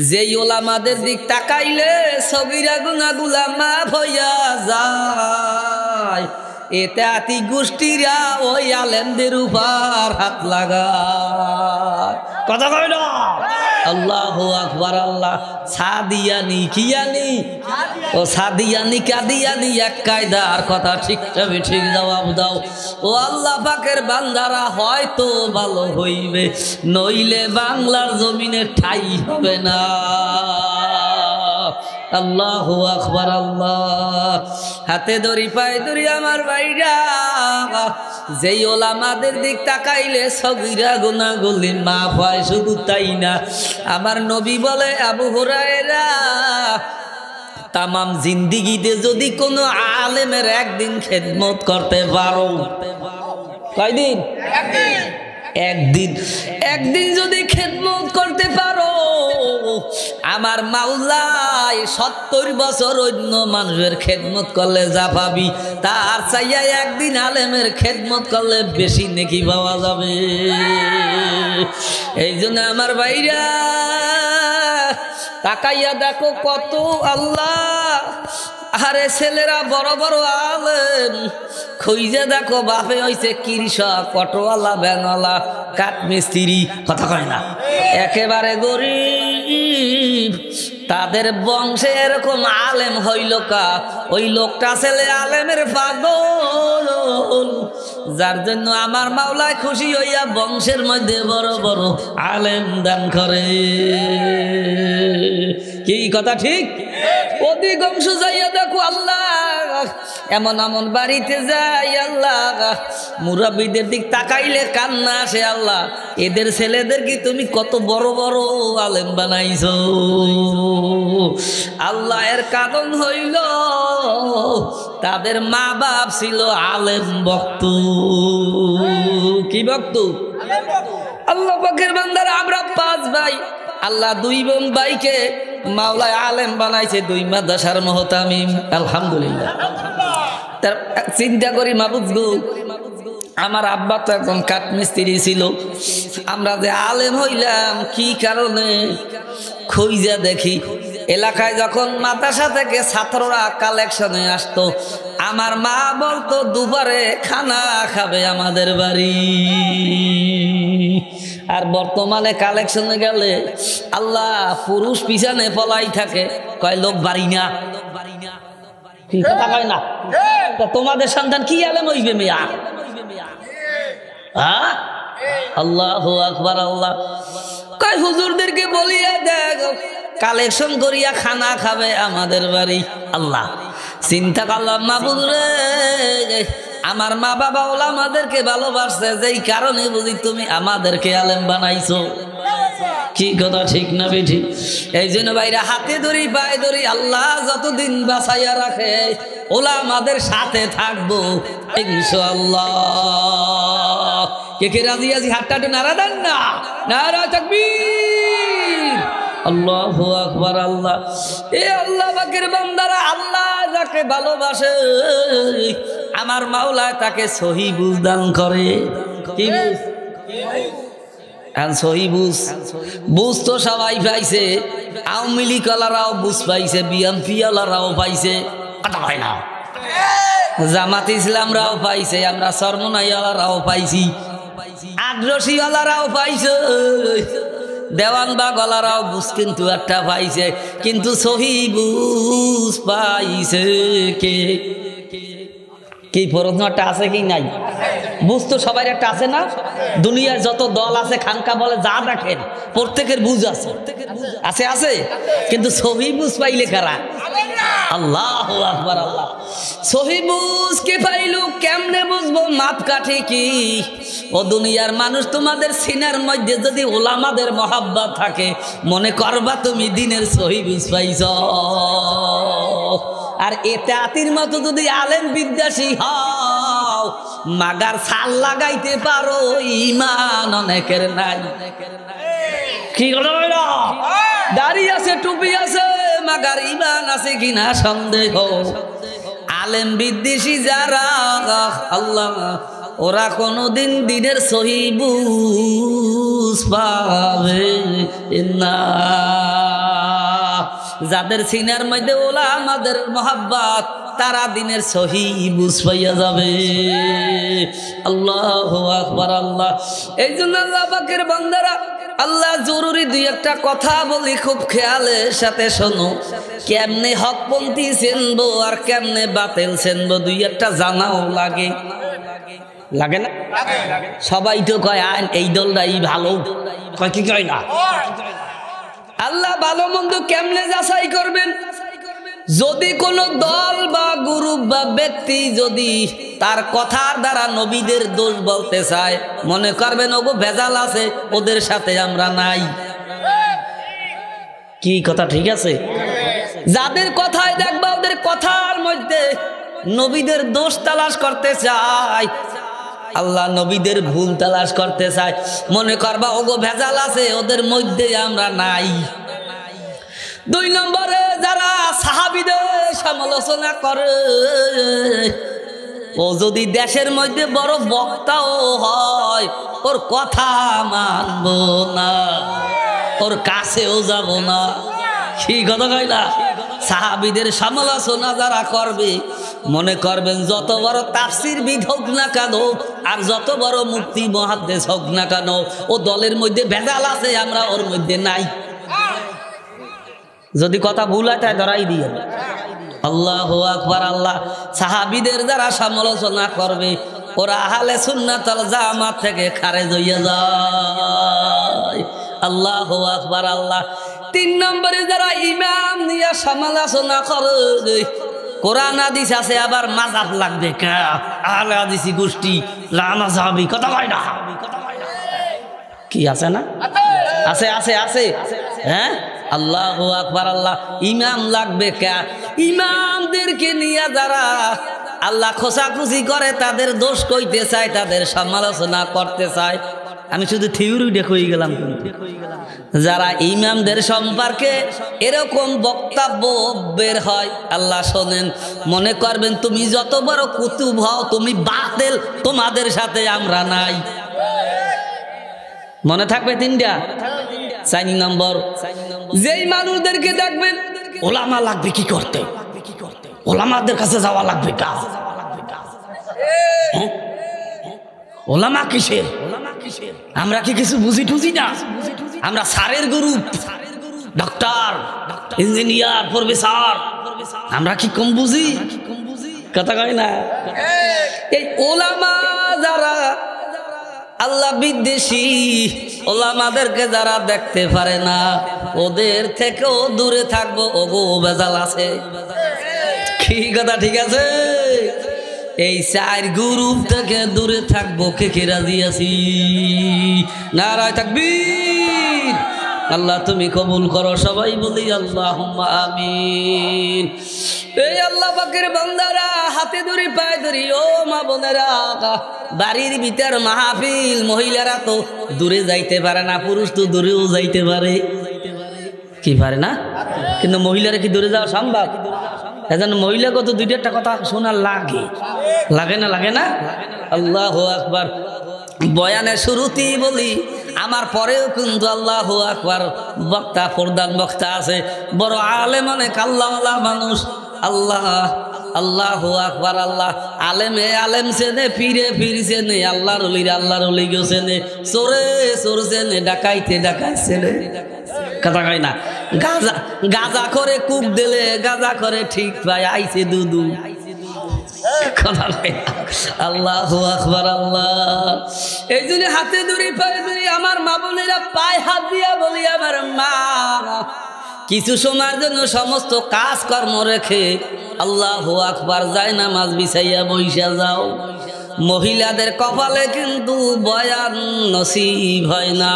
যেই ওলামাদের দিক তাকাইলে সগীরা গুনাহগুলা মাফ হইয়া যায়, এতে আতি গোষ্ঠীরা ওই আলেমদের উপর হাত লাগায়। কথা কয় না? আল্লাহু আকবার। আল্লাহ সাদিয়ানি কিয়ানি ও সাদিয়ানি কাদিয়ানি এক কায়দার কথা ঠিক তবে ঠিক জবাব দাও। ও আল্লাহ পাকের বান্দারা হয়তো ভালো হইবে, নইলে বাংলার জমিনে ঠাই হবে না। আল্লাহু আকবার। আল্লাহ হাতে ধরি পায়ে ধরি আমার ভাইরা, যেই ওলামাদের দিক তাকাইলে সগীরা গুনাহগুলি মাফ হয়। শুধু তাই না, আমার নবী বলে আবু হুরায়রা, তামাম জিন্দিগিতে যদি কোনো আলেমের একদিন খেদমত করতে পারো, কয়দিন? একদিন যদি খেদমত করতে পারো, আমার মাওলাই 70 বছর অন্য মানুষের খেদমত করলে যা পাবি, তার চাইয়া একদিন আলেমের খেদমত করলে বেশি নেকি পাওয়া যাবে। এই জন্য আমার ভাইরা তাকাইয়া দেখো কত আল্লাহ, আরে ছেলেরা বড় বড় আলেম, খুঁজে দেখো বাপে হইছে কৃষক, অটোওয়ালা, ভ্যানওয়ালা, কাঠমিস্ত্রি। কথা কয় না? একেবারে গরিব, তাদের বংশে এরকম আলেম হইল কা? ওই লোকটা ছেলে আলেমের পাগল, যার জন্য আমার মাওলায় খুশি হইয়া বংশের মধ্যে বড় বড় আলেম দান করে। কি কথা ঠিক? অধিকাংশ যাইয়া দেখো আল্লাহ, এমন এমন বাড়িতে যাই আল্লাহ, মুরাব্বিদের দিক তাকাইলে কান্না আসে। আল্লাহ, এদের ছেলেদের কি তুমি কত বড় বড় আলেম বানাইছো? আল্লাহ, এর কারণ হইল তাদের মা বাপ ছিল আলেম বক্ত। কি বক্ত? আল্লাহ পাকের বান্দারা আমরা 5 ভাই, আল্লাহ 2 ভাইকে মাওলায় আলেম বানাইছে, 2 মাদ্রাসার মুহতামিম। আলহামদুলিল্লাহ। তার চিন্তা করি মাবুদ গো, আমার আব্বা তো একজন কাঠমিস্ত্রি ছিল, আমরা যে আলেম হইলাম কি কারণে? খুঁজা দেখি এলাকায় যখন মাদ্রাসা থেকে ছাত্ররা কালেকশনে আসতো, আমার মা বলতো দুপুরে খানা খাবে আমাদের বাড়ি। আর বর্তমানে কালেকশনে গেলে আল্লাহ পুরুষ পিছনে পলাই থাকে, কয় লোক বাড়ি না। কি কথা কয় না? তোমাদের সন্তান কি আলেম হইবে মিয়া? হ্যাঁ, আল্লাহু আকবার। আল্লাহ কয় হুজুরদেরকে বলিয়া দেখ, কালেকশন করিয়া খানা খাবে আমাদের বাড়ি। আল্লাহ চিন্তা করলাম, মাবুদ রে, আমার মা বাবা ওলামাদেরকে ভালোবাসছে, যেই কারণে বুঝি তুমি আমাদেরকে আলেম বানাইছো। কি কথা ঠিক না বেঠি? এই জন্য ভাইরা হাতে ধরি পায়ে ধরি, আল্লাহ যতদিন বাঁচাইয়া রাখে ওলামাদের সাথে থাকবো ইনশাআল্লাহ। কে রাজি আছি? হাতটা নারা দেন না, নারা তাকবীর, আল্লাহু আকবার। আল্লাহ, এ আল্লাহ পাকের বান্দারা, আল্লাহ যাকে ভালোবাসে আমার মাওলা তাকে সহি বুঝ দান করে। কি বুঝ? সহি বুঝ। বুঝ তো সবাই পাইছে, আওয়ামী লীগ ওয়ালারাও বুঝ পাইছে, বিএনপি ওয়ালারাও পাইছে। কথা হয় না? জামাত ইসলামরাও পাইছে, আমরা সরমনাইওয়ালারাও পাইছি, আগ্রসীওয়ালারাও পাইছে, দেওয়ানবাগ ওয়ালারাও বুঝ কিন্তু একটা পাইছে, কিন্তু সহি বুঝ পাইছে কে? কি প্রশ্নটা আছে কি নাই? বুঝ তো সবাই একটা আছে না? দুনিয়ার যত দল আছে, খানকা বলে যা দেখেন, প্রত্যেকের বুঝ আছে, আছে আছে, কিন্তু সহি বুঝ পাইলে কারা? আল্লাহু আকবার। আল্লাহ সহি বুঝ কে পাইলু? কেমনে বুঝবো? মাপকাঠি কি? ও দুনিয়ার মানুষ, তোমাদের সিনার মধ্যে যদি ওলামাদের মহাব্বত থাকে, মনে করবা তুমি দিনের সহি বুঝ পাইছ। আর এতে আতির মতো যদি আলেম বিদ্যাসী হও, মাগার ছাল লাগাইতে পারো, ইমান অনেকের নাই। কি কথা বল? দাড়ি আছে, টুপি আছে, মাগার ইমান আছে কিনা সন্দেহ। আলেম বিদ্বেষী যারা আল্লাহ, ওরা কোনদিন দিনের সহি বুঝ পাবে না। যাদের সিনার মধ্যে উলামাদের মহব্বত তারা দিনের সহি বুঝ পাইয়া যাবে। আল্লাহু আকবার। আল্লাহ এই জন্য আল্লাহ পাকের বান্দারা, আল্লাহ জরুরি দুই একটা কথা বলি, খুব খেয়ালের সাথে শোনো। কেমনে হকপন্থী চেনবো আর কেমনে বাতিল চেনবো দুই একটা জানাও লাগে, লাগে না? সবাই তো কয় আইন এই দলটাই ভালো, কয় কি কয় না? আল্লাহ ভালো মন্দ কেমনে যাচাই করবেন? যদি কোন দল বা গ্রুপ বা ব্যক্তি যদি তার কথার দ্বারা নবীদের দোষ বলতে চায়, মনে করবেন ওগো ভেজাল আছে, ওদের সাথে আমরা নাই। কি কথা ঠিক আছে? যাদের কথায় দেখবা ওদের কথার মধ্যে নবীদের দোষ তালাশ করতে চায়, আল্লাহ নবীদের ভুল তালাশ করতে চায়, মনে করবা ওগো ভেজাল আছে, ওদের মধ্যে আমরা নাই। দুই নম্বরে যারা সাহাবীদের সমালোচনা করে, ও যদি দেশের মধ্যে বড় বক্তাও হয়, ওর কথা মানব না, ওর কাছেও যাব না। কি কথা কয় না? সাহাবীদের সমালোচনা যারা করবে, মনে করবেন যত বড় তাফসীরবিদ হোক না কেন আর যত বড় মুফতি মুহাদ্দিস হোক না কেন, ও দলের মধ্যে ভেজাল আছে, আমরা ওর মধ্যে নাই। যদি কথা ভুল হয় তাই ধরাই দিয়ে। আল্লাহু আকবার। আল্লাহ সাহাবীদের যারা সমালোচনা করবে, ওরা আহলে সুন্নাত ওয়াল জামাত থেকে খারেজ হইয়া যায়। আল্লাহু আকবার। আল্লাহ তিন নম্বরে যারা ইমাম নিয়ে সমালোচনা করে, কোরআন হাদিস আছে আবার মাযহাব লাগবে, কা আহলে হাদিসি গোষ্ঠী লা মাযহাবি, কথা কয় না? কি আছে না? আছে আছে আছে, হ্যাঁ। আল্লাহু আকবার। আল্লাহ ইমাম লাগবে কা? ইমামদেরকে নিয়ে যারা আল্লাহ খোঁচাখুচি করে, তাদের দোষ কইতে চায়, তাদের সমালোচনা করতে চায়। আমি শুধু থিওরি দেখই গেলাম, যারা ইমামদের সম্পর্কে এরকম বক্তব্য বের হয়, আল্লাহ শোনেন, মনে করবেন তুমি যত বড় কুতুব হও, তুমি বাতিল, তোমাদের সাথে আমরা নাই। মনে থাকবে তিনটা। 4 নম্বর, যেই মানুষদেরকে দেখবেন ওলামা লাগবে কি করতে, ওলামাদের কাছে যাওয়া লাগবে কা? ওলামা কিসের? আমরা কি কিছু বুঝি টুঝি না? আমরা স্যারের গ্রুপ, ডক্টর, ইঞ্জিনিয়ার, প্রফেসর, আমরা কি কম বুঝি? কথা কয় না? এই ওলামা যারা আল্লাহ বিদ্বেষী, ওলামাদেরকে যারা দেখতে পারে না, ওদের থেকেও দূরে থাকবো, ওগো ভেজাল আছে। কি কথা ঠিক আছে? এই 4 গ্রুপ থেকে দূরে থাকবো, কে কে রাজি আছি? নারায়ে তাকবীর। আল্লাহ তুমি কবুল করো, সবাই বলি আল্লাহুম্মা আমিন। এই আল্লাহ পাকের বান্দারা, হাতে ধরি পায়ে ধরি, ও মা বোনেরা, বাড়ির ভিতর মাহফিল, মহিলারা তো দূরে যাইতে পারে না, পুরুষ তো দূরেও যাইতে পারে, কি পারে না? কিন্তু মহিলারা কি দূরে যাওয়া সম্ভব? এজন্য মহিলাকে তো 2টা কথা শোনা লাগে, লাগে না? লাগে না? আল্লাহু আকবার। বয়ানের শুরুতেই বলি, আমার পরেও কিন্তু আল্লাহু আকবার বক্তা, প্রধান বক্তা আছে, বড় আলেম, অনেক আল্লাহওয়ালা মানুষ। আল্লাহ আল্লাহু আকবার। আল্লাহ আলেমে আলেম চেনে, পীরে পীর চেনে, আল্লাহর ওলিরা আল্লাহর ওলি চেনে, চোরে চোর চেনে, ডাকাইতে ডাকাই চেনে। কথা কয় না? গাজা করে কূপ দিলে গাজা করে ঠিক পায়, আইছে দুদু। কথা কয় না? আল্লাহু আকবার। আল্লাহ এই জন্য হাতে ধরি পায়ে ধরি, আমার মা বোনেরা পায়ে হাত দিয়া বলি, আমার মা, কিছু সময়ের জন্য সমস্ত কাজ কর্ম রেখে আল্লাহু আকবার যায় নামাজ বিছাইয়া বইসা যাও। মহিলাদের কপালে কিন্তু বয়ান নসিব হয় না।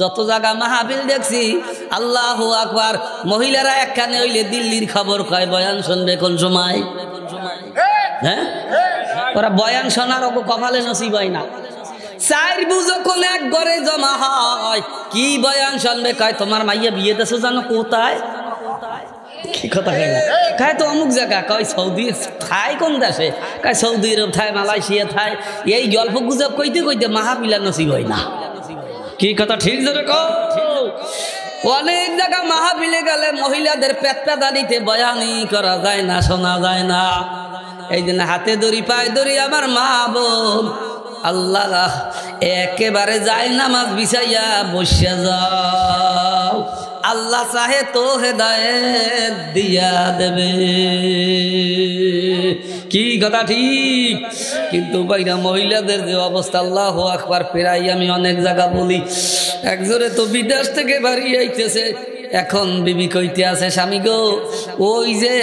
যত জায়গা মাহফিল দেখছি, আল্লাহু আকবার, মহিলারা একখানে হইলে দিল্লির খবর কয় বয়ান শুনবে কোন সময়। হ্যাঁ, ওরা বয়ান শোনার কপালে নসিব হয় না। 4 যখন এক ঘরে জমা হয়, কি বয়ান শুনবে? কয় তোমার মাইয়া বিয়ে দেছো জানো কোথায়? কি কথা কয় না? কয় তো অমুক জায়গা। কয় সৌদি। থাই কোন দেশে? কয় সৌদি আরব থাই, মালয়েশিয়া থাই। এই গল্প গুজব কইতে কইতে মাহফিল নসিব হয় না। কি কথা ঠিক ধরে কও? অনেক জায়গা মাহফিলে গেলে মহিলাদের পেটপাদানিতে বয়ানি করা যায় না, শোনা যায় না। এই জন্য হাতে দড়ি পায়ে দড়ি আমার মা বোন, আল্লাহ একেবারে যায় নামাজ বিছাইয়া বসে যাও, আল্লাহ চাহে তো হেদায়েত দিয়া দেবে। কি কথা ঠিক? কিন্তু বাইরা মহিলাদের যে অবস্থা, আল্লাহু আকবার, প্রায় আমি অনেক জায়গা বলি, একজোরে তো বিদেশ থেকে বাড়ি আইতেছে, এখন বিবি কইতে আছে, স্বামী গো ওই যে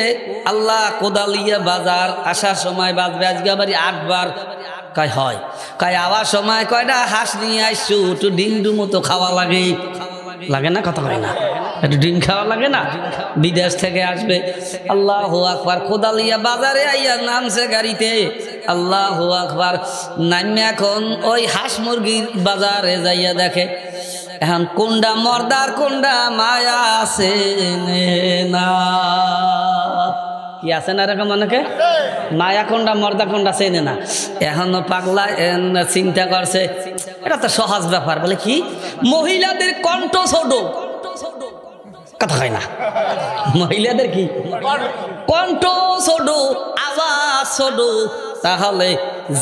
আল্লাহ কোদালিয়া বাজার আসার সময় বাজবে আজকে বাড়ি 8 বার কয় হয়, কয় আওয়ার সময় কয়টা হাঁস নিয়ে আসছো, একটু ডিম ডুমো তো খাওয়া লাগে, লাগে না? কথা হয় না, একটু ডিম খাওয়া লাগে না? বিদেশ থেকে আসবে। আল্লাহু আকবার, কোদালিয়া বাজারে আইয়া নামছে গাড়িতে, আল্লাহু আকবার, নামে এখন ওই হাঁস মুরগির বাজারে যাইয়া দেখে এখন কোনটা মর্দার কোনটা মায়া আছে না, কি আছে না এরকম অনেকে, মায়া কোনটা মর্দা কোনটা চেনে না। এখনো পাগলা চিন্তা করছে, এটা তো সহজ ব্যাপার। বলে কি? মহিলাদের কণ্ঠ ছোট, কথা হয় না, মহিলাদের কি কণ্ঠ ছোট, আওয়াজ ছোট, তাহলে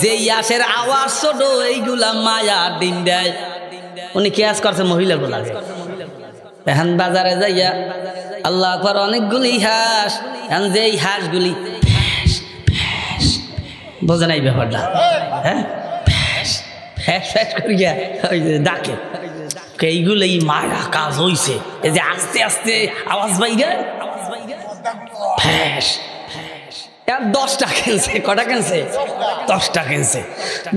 যেই আসের আওয়াজ ছোট এইগুলা মায়া ডিম দেয়। উনি কেয়াস করছে মহিলাগুলা। এখন বাজারে যাইয়া আল্লাহ আকবার, অনেকগুলি হাঁস, এখন যেই হাঁসগুলি বোঝে নাই ব্যাপারটা, হ্যাঁ করিয়া ওই যে ডাকে, এইগুলোই মায়া কাজ হইছে। এই যে আস্তে আস্তে আওয়াজ বাইরে 10টা কিনছে। কটা কিনছে? 10টা কিনছে।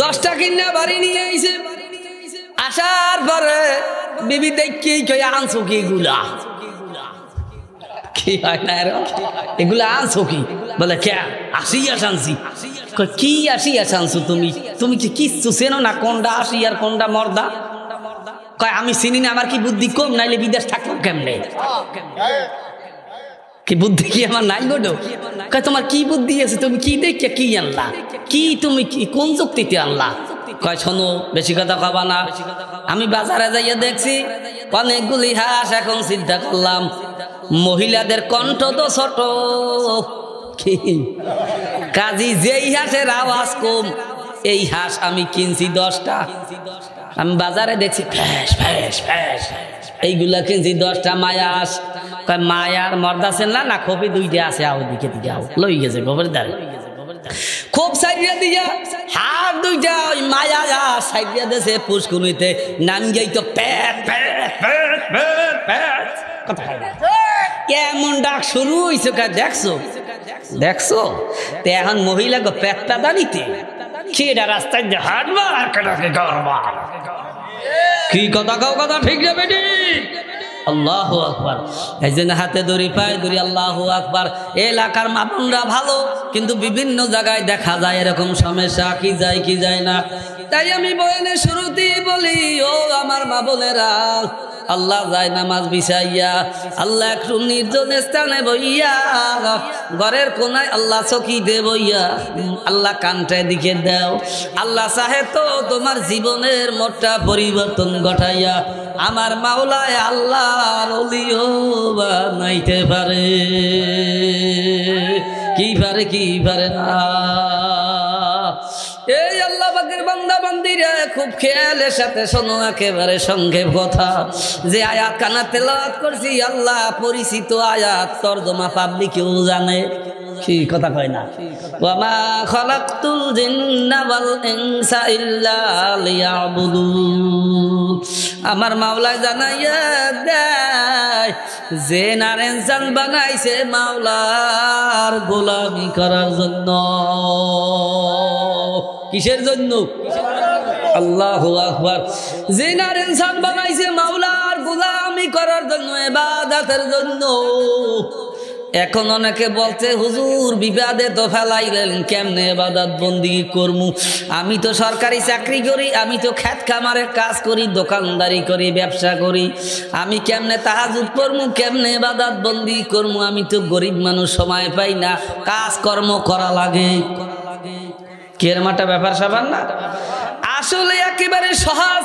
10টা কিনে বাড়ি নিয়ে আইছে। আসার পরে বিবি দেখি কই আনছো কি এগুলা, কি হয় না এগুলা আনছো কি? বলে কে? আসিয়াস আনছি। কি আসিয়াস আনছো তুমি? তুমি কি কিচ্ছু চেনো না কোনটা আসি আর কোনটা মর্দা? কয় আমি চিনি না, আমার কি বুদ্ধি কম, নাইলে বিদেশ থাকলাম কেমনে? কি বুদ্ধি কি আমার নাই গোডো? কয় তোমার কি বুদ্ধি আছে? তুমি কি দেখে কি আনলা? কি তুমি কোন যুক্তিতে আনলা? কয় শোনো, বেশি কথা কবা না, আমি বাজারে যাইয়া দেখছি অনেকগুলি হাঁস। এখন চিন্তা করলাম মহিলাদের কণ্ঠ তো ছোট, কি কাজী যেই হাঁসের আওয়াজ কম, এই হাঁস আমি কিনছি 10টা। আমি বাজারে দেখছি ফ্যাস ফ্যাস ফ্যাস, এইগুলা কিনছি 10টা মায়া হাঁস। কয় মায়ার মর্দা ছিল না, খোপে 2টা আছে, আও দিকে দিকে আও লই গেছে গোবর দাঁড়ে খুব সাইডে দিয়া হাত 2টা ওই মায়া হাঁস সাইডে দেশে পুষ্কুনিতে নাম যাই তো প্যাট প্যাট প্যাট প্যাট প্যাট, কথা হয় না, এমন ডাক শুরু হইছে। দেখছো দেখছো তো এখন মহিলা গো পেটটা দাঁড়িতে সেটা রাস্তায় যে হাঁটবা আর কেটাকে করবা, কি কথা কাও কথা ঠিক যাবে নি? আল্লাহু আকবার। এই জন্য হাতে দড়ি পায়ে দড়ি, আল্লাহু আকবার। এলাকার মামুনরা ভালো, কিন্তু বিভিন্ন জায়গায় দেখা যায় এরকম সমস্যা, কি যায় কি যায় না। তাই আমি বয়ানের শুরুতেই বলি, ও আমার মা বোনেরা, আল্লাহ যায় নামাজ বিছাইয়া, আল্লাহ একটু নির্জন স্থানে বইয়া, ঘরের কোনায় আল্লাহ চকিতে বইয়া, আল্লাহ কানটায় দিকে দাও। আল্লাহ চাহে তো তোমার জীবনের মোটটা পরিবর্তন ঘটাইয়া আমার মাওলায় আল্লাহর ওলিও বানাইতে পারে। কি পারে কি পারে না। এই আল্লাহ পাকের বান্দা বান্দিরা খুব খেয়ালের সাথে শোনো, একেবারে সংক্ষেপ কথা। যে আয়াত কানা তেলাওয়াত করছি, আল্লাহ পরিচিত আয়াত, তরজমা পাবলিকেও জানে, কি কথা কয় না, ওয়া মা খালাকতুল জিন্না ওয়াল ইনসা ইল্লা লিয়াবুদুন। আমার মাওলা জানাইয়া দেয় যে নার ইনসান বানাইছে মাওলার গোলামি করার জন্য। কিসের জন্য? আল্লাহু আকবার। যে নার ইনসান বানাইছে মাওলার গোলামি করার জন্য, ইবাদতের জন্য। এখন অনেকে বলছে হুজুর বিবাদে তো ফেলাইলেন, কেমনে ইবাদত বন্দি করমু? আমি তো সরকারি চাকরি করি, আমি তো খেত খামারের কাজ করি, দোকানদারি করি, ব্যবসা করি, আমি কেমনে তাহাজ্জুদ পড়মু, কেমনে ইবাদত বন্দি করমু? আমি তো গরিব মানুষ, সময় পাই না, কাজকর্ম করা লাগে। কেরমাটা ব্যাপার সাবান না, আসলে একেবারে সহজ।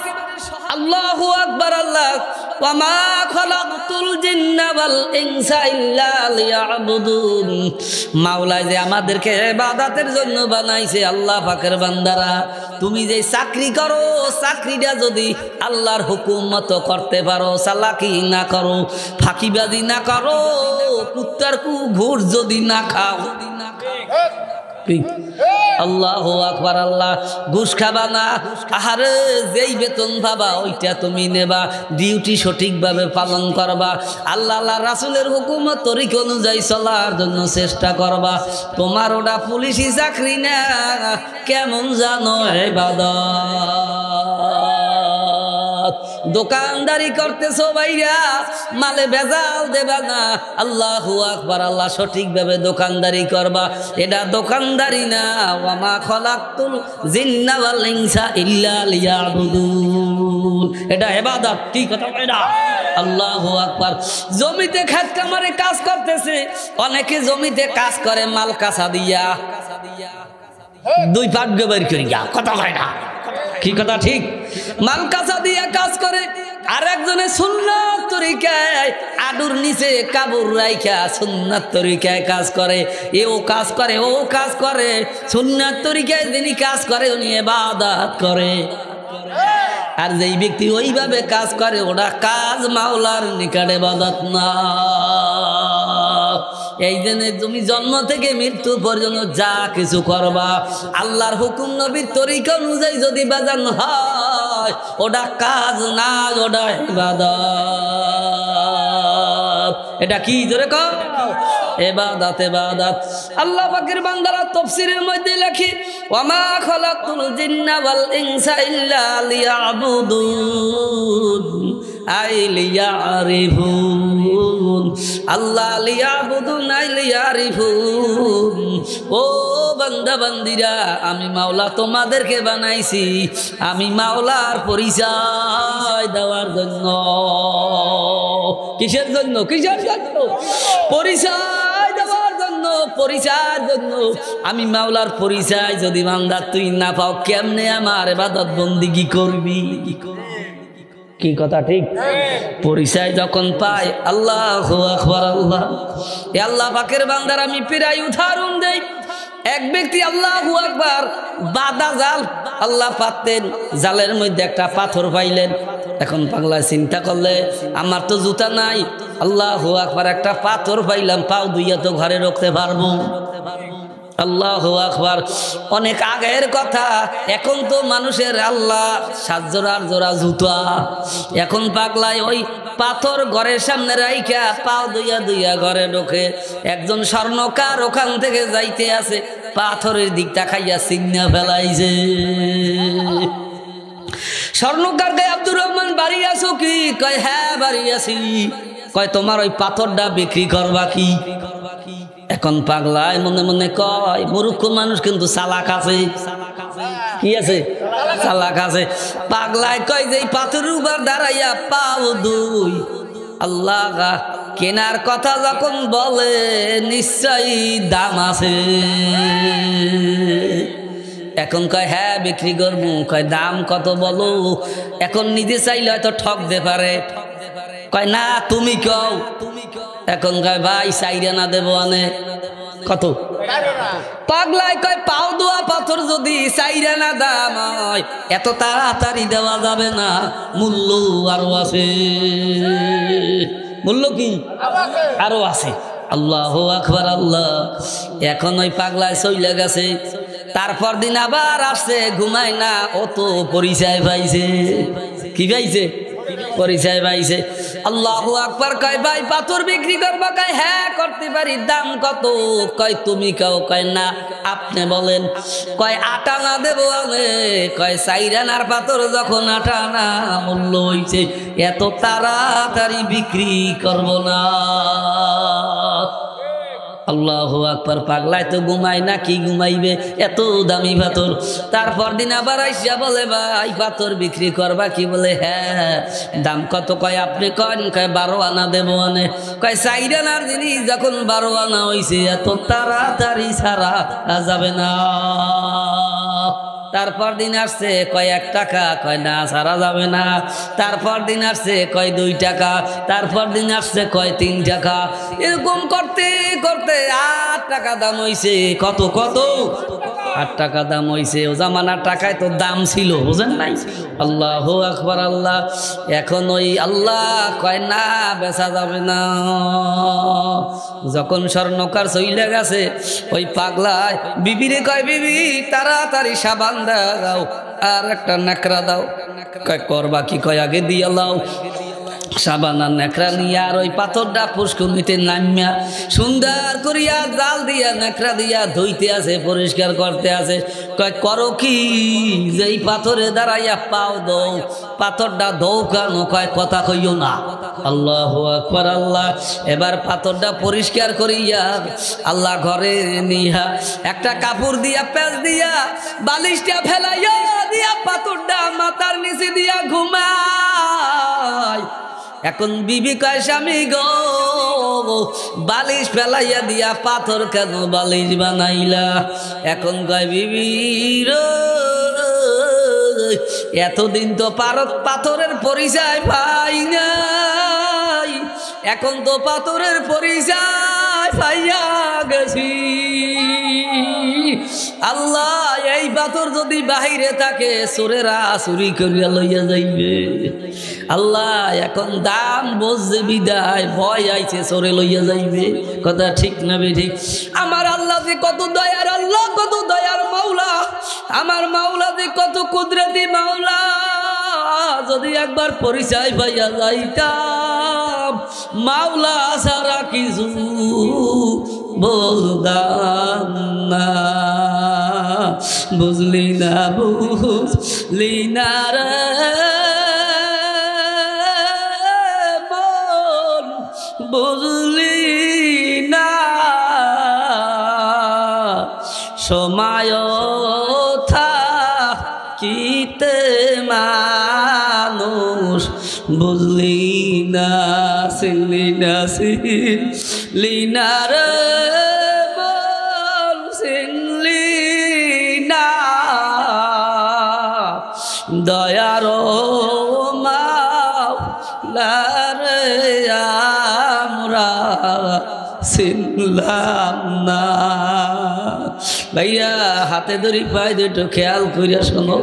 আল্লাহু আকবার। আল্লাহ ওয়ামা খালাকতুল জিন্না ওয়াল ইনসা ইল্লা লিয়াবুদুন। মাওলায় যে আমাদেরকে ইবাদতের জন্য বানাইছে আল্লাহ পাকের বান্দারা, তুমি যে চাকরি করো চাকরিটা যদি আল্লাহর হুকুম মতো করতে পারো, চালাকি না করো, ফাঁকিবাজি না করো, কুত্তার ঘুষ যদি না খাও, আল্লাহু আকবার। আল্লাহ ঘুষ খাবা না, আহারে যেই বেতন পাবা ওইটা তুমি নেবা, ডিউটি সঠিকভাবে পালন করবা, আল্লাহ আল্লাহ রাসূলের হুকুম তরিকা অনুযায়ী চলার জন্য চেষ্টা করবা। তোমার ওটা পুলিশি চাকরি না, কেমন জানো ইবাদত। দোকানদারি করতেছো ভাইরা, মালে ভেজাল দেবা না, আল্লাহু আকবার। আল্লাহ সঠিকভাবে দোকানদারি করবা, এটা দোকানদারি না। ওয়ামা খালাকতুল জিন্না ওয়াল ইনসা ইল্লা লিয়াবুদুন, এটা ইবাদত। কি কথা এটা? আল্লাহু আকবার। জমিতে খেত কামারে কাজ করতেছে, অনেকে জমিতে কাজ করে মাল কাঁচা দিয়া, দুই পাট বের করে গিয়া, কথা হয় না, কি কথা ঠিক? মাল কাঁচা দিয়ে কাজ করে, আর একজনে সুন্নাত তরিকায় আডুর নিচে কাবুর রাইখা সুন্নাত তরিকায় কাজ করে, এও কাজ করে ও কাজ করে, সুন্নাত তরিকায় যিনি কাজ করে উনি ইবাদত করে। আর যেই ব্যক্তি ওইভাবে কাজ করে ওটা কাজ মাওলার নিকটে ইবাদত না। এই জন্য তুমি জন্ম থেকে মৃত্যু পর্যন্ত যা কিছু করবা আল্লাহর হুকুম নবীর তরিকা অনুযায়ী যদি বাজানো হয় ওটা কাজ না, ওটা ইবাদত। এটা কি জোরে কও? ইবাদত, ইবাদত। আল্লাহ পাকের বান্দারা তাফসীরের মধ্যে লেখে ওয়ামা খালাকতুল জিন্না ওয়াল ইনসা ইল্লা লিয়াবুদুন, আই লিয়ারিফুন। Allah লিয়াবুদুন I লিয়ারিফুন। ও বান্দা বান্দিরা, আমি মাওলা তোমাদেরকে বানাইছি, আমি মাওলার পরিচয় দেওয়ার জন্য। কিসের জন্য? কিসের জন্য? পরিচয় দেওয়ার জন্য, পরিচয়ের জন্য। আমি মাওলার পরিচয় যদি বান্দা তুই না পাও, কেমনে আমার ইবাদত বন্দেগী করবি? কি কথা ঠিক? পরিচয় যখন পাই, আল্লাহু আকবার। আল্লাহ আল্লাহ পাকের বান্দার আমি প্রায় উদাহরণ দেই। এক ব্যক্তি আল্লাহু আকবার বাদা জাল আল্লাহ পাতেন, জালের মধ্যে একটা পাথর পাইলেন। এখন পাগলায় চিন্তা করলে আমার তো জুতা নাই, আল্লাহু আকবার একটা পাথর পাইলাম, পাও দুইয়া তো ঘরে রাখতে পারবো। আল্লাহু আকবার। অনেক আগের কথা, এখন তো মানুষের আল্লাহ 7 জোড়ার জোড়া জুতা। এখন পাগলায় ওই পাথর ঘরের সামনে রাইখা পাও দুইয়া দুইয়া ঘরে ঢোকে। একজন স্বর্ণকার ওখান থেকে যাইতে আছে, পাথরের দিকটা খাইয়া চিন্না ফেলাইছে। স্বর্ণকার কয় আব্দুর রহমান বাড়ি আছো কি? কয় হ্যাঁ বাড়ি আছি। কয় তোমার ওই পাথরটা বিক্রি করবা কি? এখন পাগলায় মনে মনে কয় মূর্খ মানুষ কিন্তু চালাক আছে। কি আছে? চালাক আছে। পাগলায় কয় যে পাথরের উপর দাঁড়াইয়া পাও দুই, আল্লাহ কেনার কথা যখন বলে নিশ্চয়ই দাম আছে। এখন কয় হ্যাঁ বিক্রি করবো। কয় দাম কত বলো? এখন নিজে চাইলে হয়তো ঠকতে পারে। কয় না তুমি কও। এখন কয় ভাই 4 আনা দেবো আনে। কত? পাগলায় কয় পাও দোয়া পাথর যদি 4 আনা দাম হয়, এত তাড়াতাড়ি দেওয়া যাবে না, মূল্য আরো আছে। মূল্য কি আরো আছে। আল্লাহু আকবার। আল্লাহ। এখন ওই পাগলায় চইলে গেছে। তারপর দিন আবার আসছে, ঘুমায় না, ও তো পরিচয় পাইছে। কি পাইছে? পরিচয় পাইছে। আল্লাহু আকবার। কয় ভাই পাথর বিক্রি করবা? কয় হ্যাঁ করতে পারি। দাম কত? কয় তুমি কাও। কয় না আপনি বলেন। কয় 8 আনা দেবো আমি। কয় 4 আনার পাথর যখন 8 আনা মূল্য হইছে, এত তাড়াতাড়ি বিক্রি করব না। আল্লাহু আকবার। পাগলায় তো ঘুমায় না, কি ঘুমাইবে? এত দামি পাথর। তারপর দিন আবার আইসা বলে ভাই পাথর বিক্রি করবা কি? বলে হ্যাঁ। দাম কত? কয় আপনি কন। কয় 12 আনা দেবো আনে। কয় 4 আনার জিনিস যখন 12 আনা হইছে, এত তাড়াতাড়ি ছাড়া যাবে না। তারপর দিন আসছে কয় 1 টাকা, কয় না ছাড়া যাবে না। তারপর দিন আসছে কয় 2 টাকা, তারপর দিন আসছে কয় 3 টাকা। এরকম করতে করতে 8 টাকা দাম হইছে। কত কত 8 টাকা দাম হইছে। ও জামানার টাকায় তো দাম ছিল, বুঝেন নাই? আল্লাহু আকবার আল্লাহ। এখন ওই আল্লাহ কয় না বেচা যাবে না। যখন স্বর্ণকার চইলে গেছে ওই পাগলায় বিবিরে কয়, বিবি তাড়াতাড়ি সাবান দাও আর একটা নেকড়া দাও। কয় করবা কি? কয় আগে দিয়া লাও। সাবান আর নেকড়া নিয়ে আর ওই পাথরটা পুষ্কুনিতে নামিয়া সুন্দর করিয়া জাল দিয়া নেকড়া দিয়া ধুইতে আছে, পরিষ্কার করতে আছে। কয় করো কি? যেই পাথরে দাঁড়াইয়া পাও দৌ, পাথরটা দৌকানো। কয় কথা কইও না। আল্লাহু আকবার আল্লাহ। এবার পাথরটা পরিষ্কার করিয়া আল্লাহ ঘরে নিয়া একটা কাপড় দিয়া প্যাঁচ দিয়া বালিশটা ফেলাইয়া দিয়া পাথরটা মাথার নিচে দিয়া ঘুমায়। এখন বিবি কয়, স্বামী গো বালিশ ফেলাইয়া দিয়া পাথর কেন বালিশ বানাইলা? এখন কয়, বিবি এতদিন তো পাথরের পরিচয় পাই নাই, এখন তো পাথরের পরিচয় পাইয়া গেছি। আল্লাহ এই পাথর যদি বাহিরে থাকে চোরেরা চুরি করিয়া লইয়া যাইবে। আল্লাহ এখন দাম বুঝছে বিদায় ভয় আইছে চোরে লইয়া যাইবে। কথা ঠিক না ঠিক? আমার আল্লাহ যে কত দয়ার আল্লাহ, কত দয়ার মাওলা। আমার মাওলা যে কত কুদরতি মাওলা। যদি একবার পরিচয় পাইয়া যাইতাম মাওলা সারা কিছু বলতাম না। বুঝলি না, বুঝলি না রে মন, বুঝলি না। সময় থাকিতে মানুষ বুঝলি না, চিনলি না, চিনলি না রে মন, চিনলি না। দয়ার মাওলা রে আমরা চিনলাম না। ভাইয়া হাতে ধরি পায়ে দুটো খেয়াল করিয়া শোনো।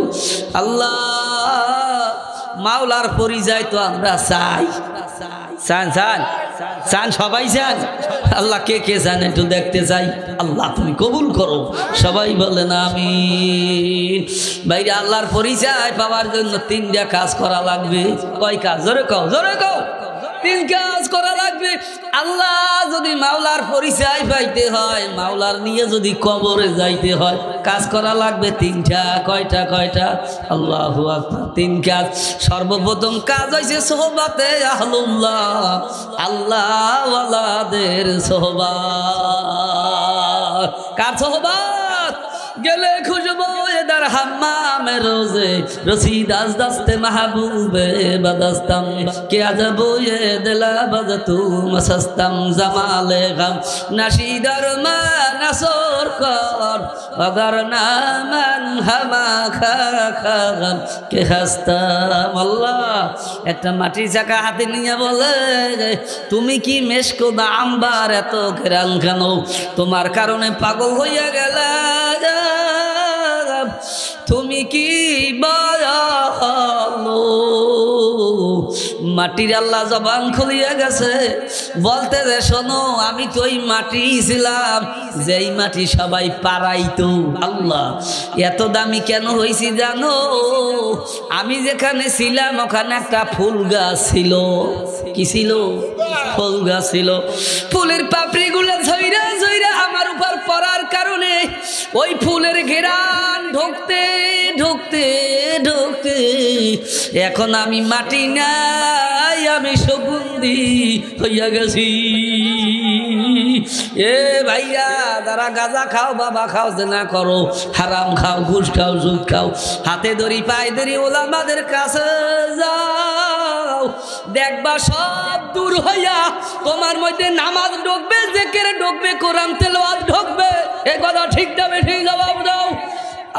আল্লাহ মাওলার পরিচয় তো আমরা চাই। চান চান চান, সবাই চান। আল্লাহ কে কে চান একটু দেখতে চাই। আল্লাহ তুমি কবুল করো। সবাই বলেন আমিন। ভাইরা আল্লাহর পরিচয় পাওয়ার জন্য 3টা কাজ করা লাগবে। কয় কাজ? জোরে কও, জোরে কও। 3 কাজ করা লাগবে। আল্লাহ যদি মাওলার পরিচয় পাইতে হয়, মাওলার নিয়ে যদি কবরে যাইতে হয়, কাজ করা লাগবে 3টা। কয়টা? কয়টা? আল্লাহু আকবার। 3 কাজ। সর্বপ্রথম কাজ হইছে সোহবাতে আহলুল্লাহ, আল্লাহ ওয়ালাদের সোহবাত। কার সোহবাত? গেলে খুশবু এদার হাম্মামে রোজে রসিদ আজ দস্তে মাহবুবে বদস্তম কে আজবু এ দিলা বদতু মসস্তম জামালে গম নশিদর মা নসর কর अगर नामन हमा खा गम के हस्तम। আল্লাহ একটা মাটির চাকা হাতে নিয়ে বলে, তুমি কি মেশকো না আম্বার এত ঘেরান কেন? তোমার কারণে পাগল হইয়া গেল। তুমি কি বলো? মাটির আল্লাহ জবান খুলিয়া গেছে বলতে যে, শোনো আমি তো ওই মাটি ছিলাম যেই মাটি সবাই পারাইতো। আল্লাহ এত দামি কেন হয়েছি জানো? আমি যেখানে ছিলাম ওখানে একটা ফুল গাছ ছিল। কি ছিল? ফুল গাছ ছিল। ফুলের পাপড়ি গুলো ঝইরা ঝইরা আমার উপর পড়ার কারণে ওই ফুলের ঘেরান ঢুকতে ঢুকতে ঢুকতে এখন আমি মাটি নাই, আমি সুগন্ধি হইয়া গেছি। এ ভাইয়া যারা গাঁজা খাও বাবা খাও, জেনা করো, হারাম খাও, ঘুষ খাও, সুদ খাও, হাতে ধরি পায়ে ধরি ওলামাদের কাছে যাও, দেখবা সব দূর হইয়া তোমার মধ্যে নামাজ ঢুকবে, জিকির ঢুকবে, কোরআন তেলাওয়াত ঢুকবে। এ কথা ঠিক যাবে? ঠিক জবাব দাও।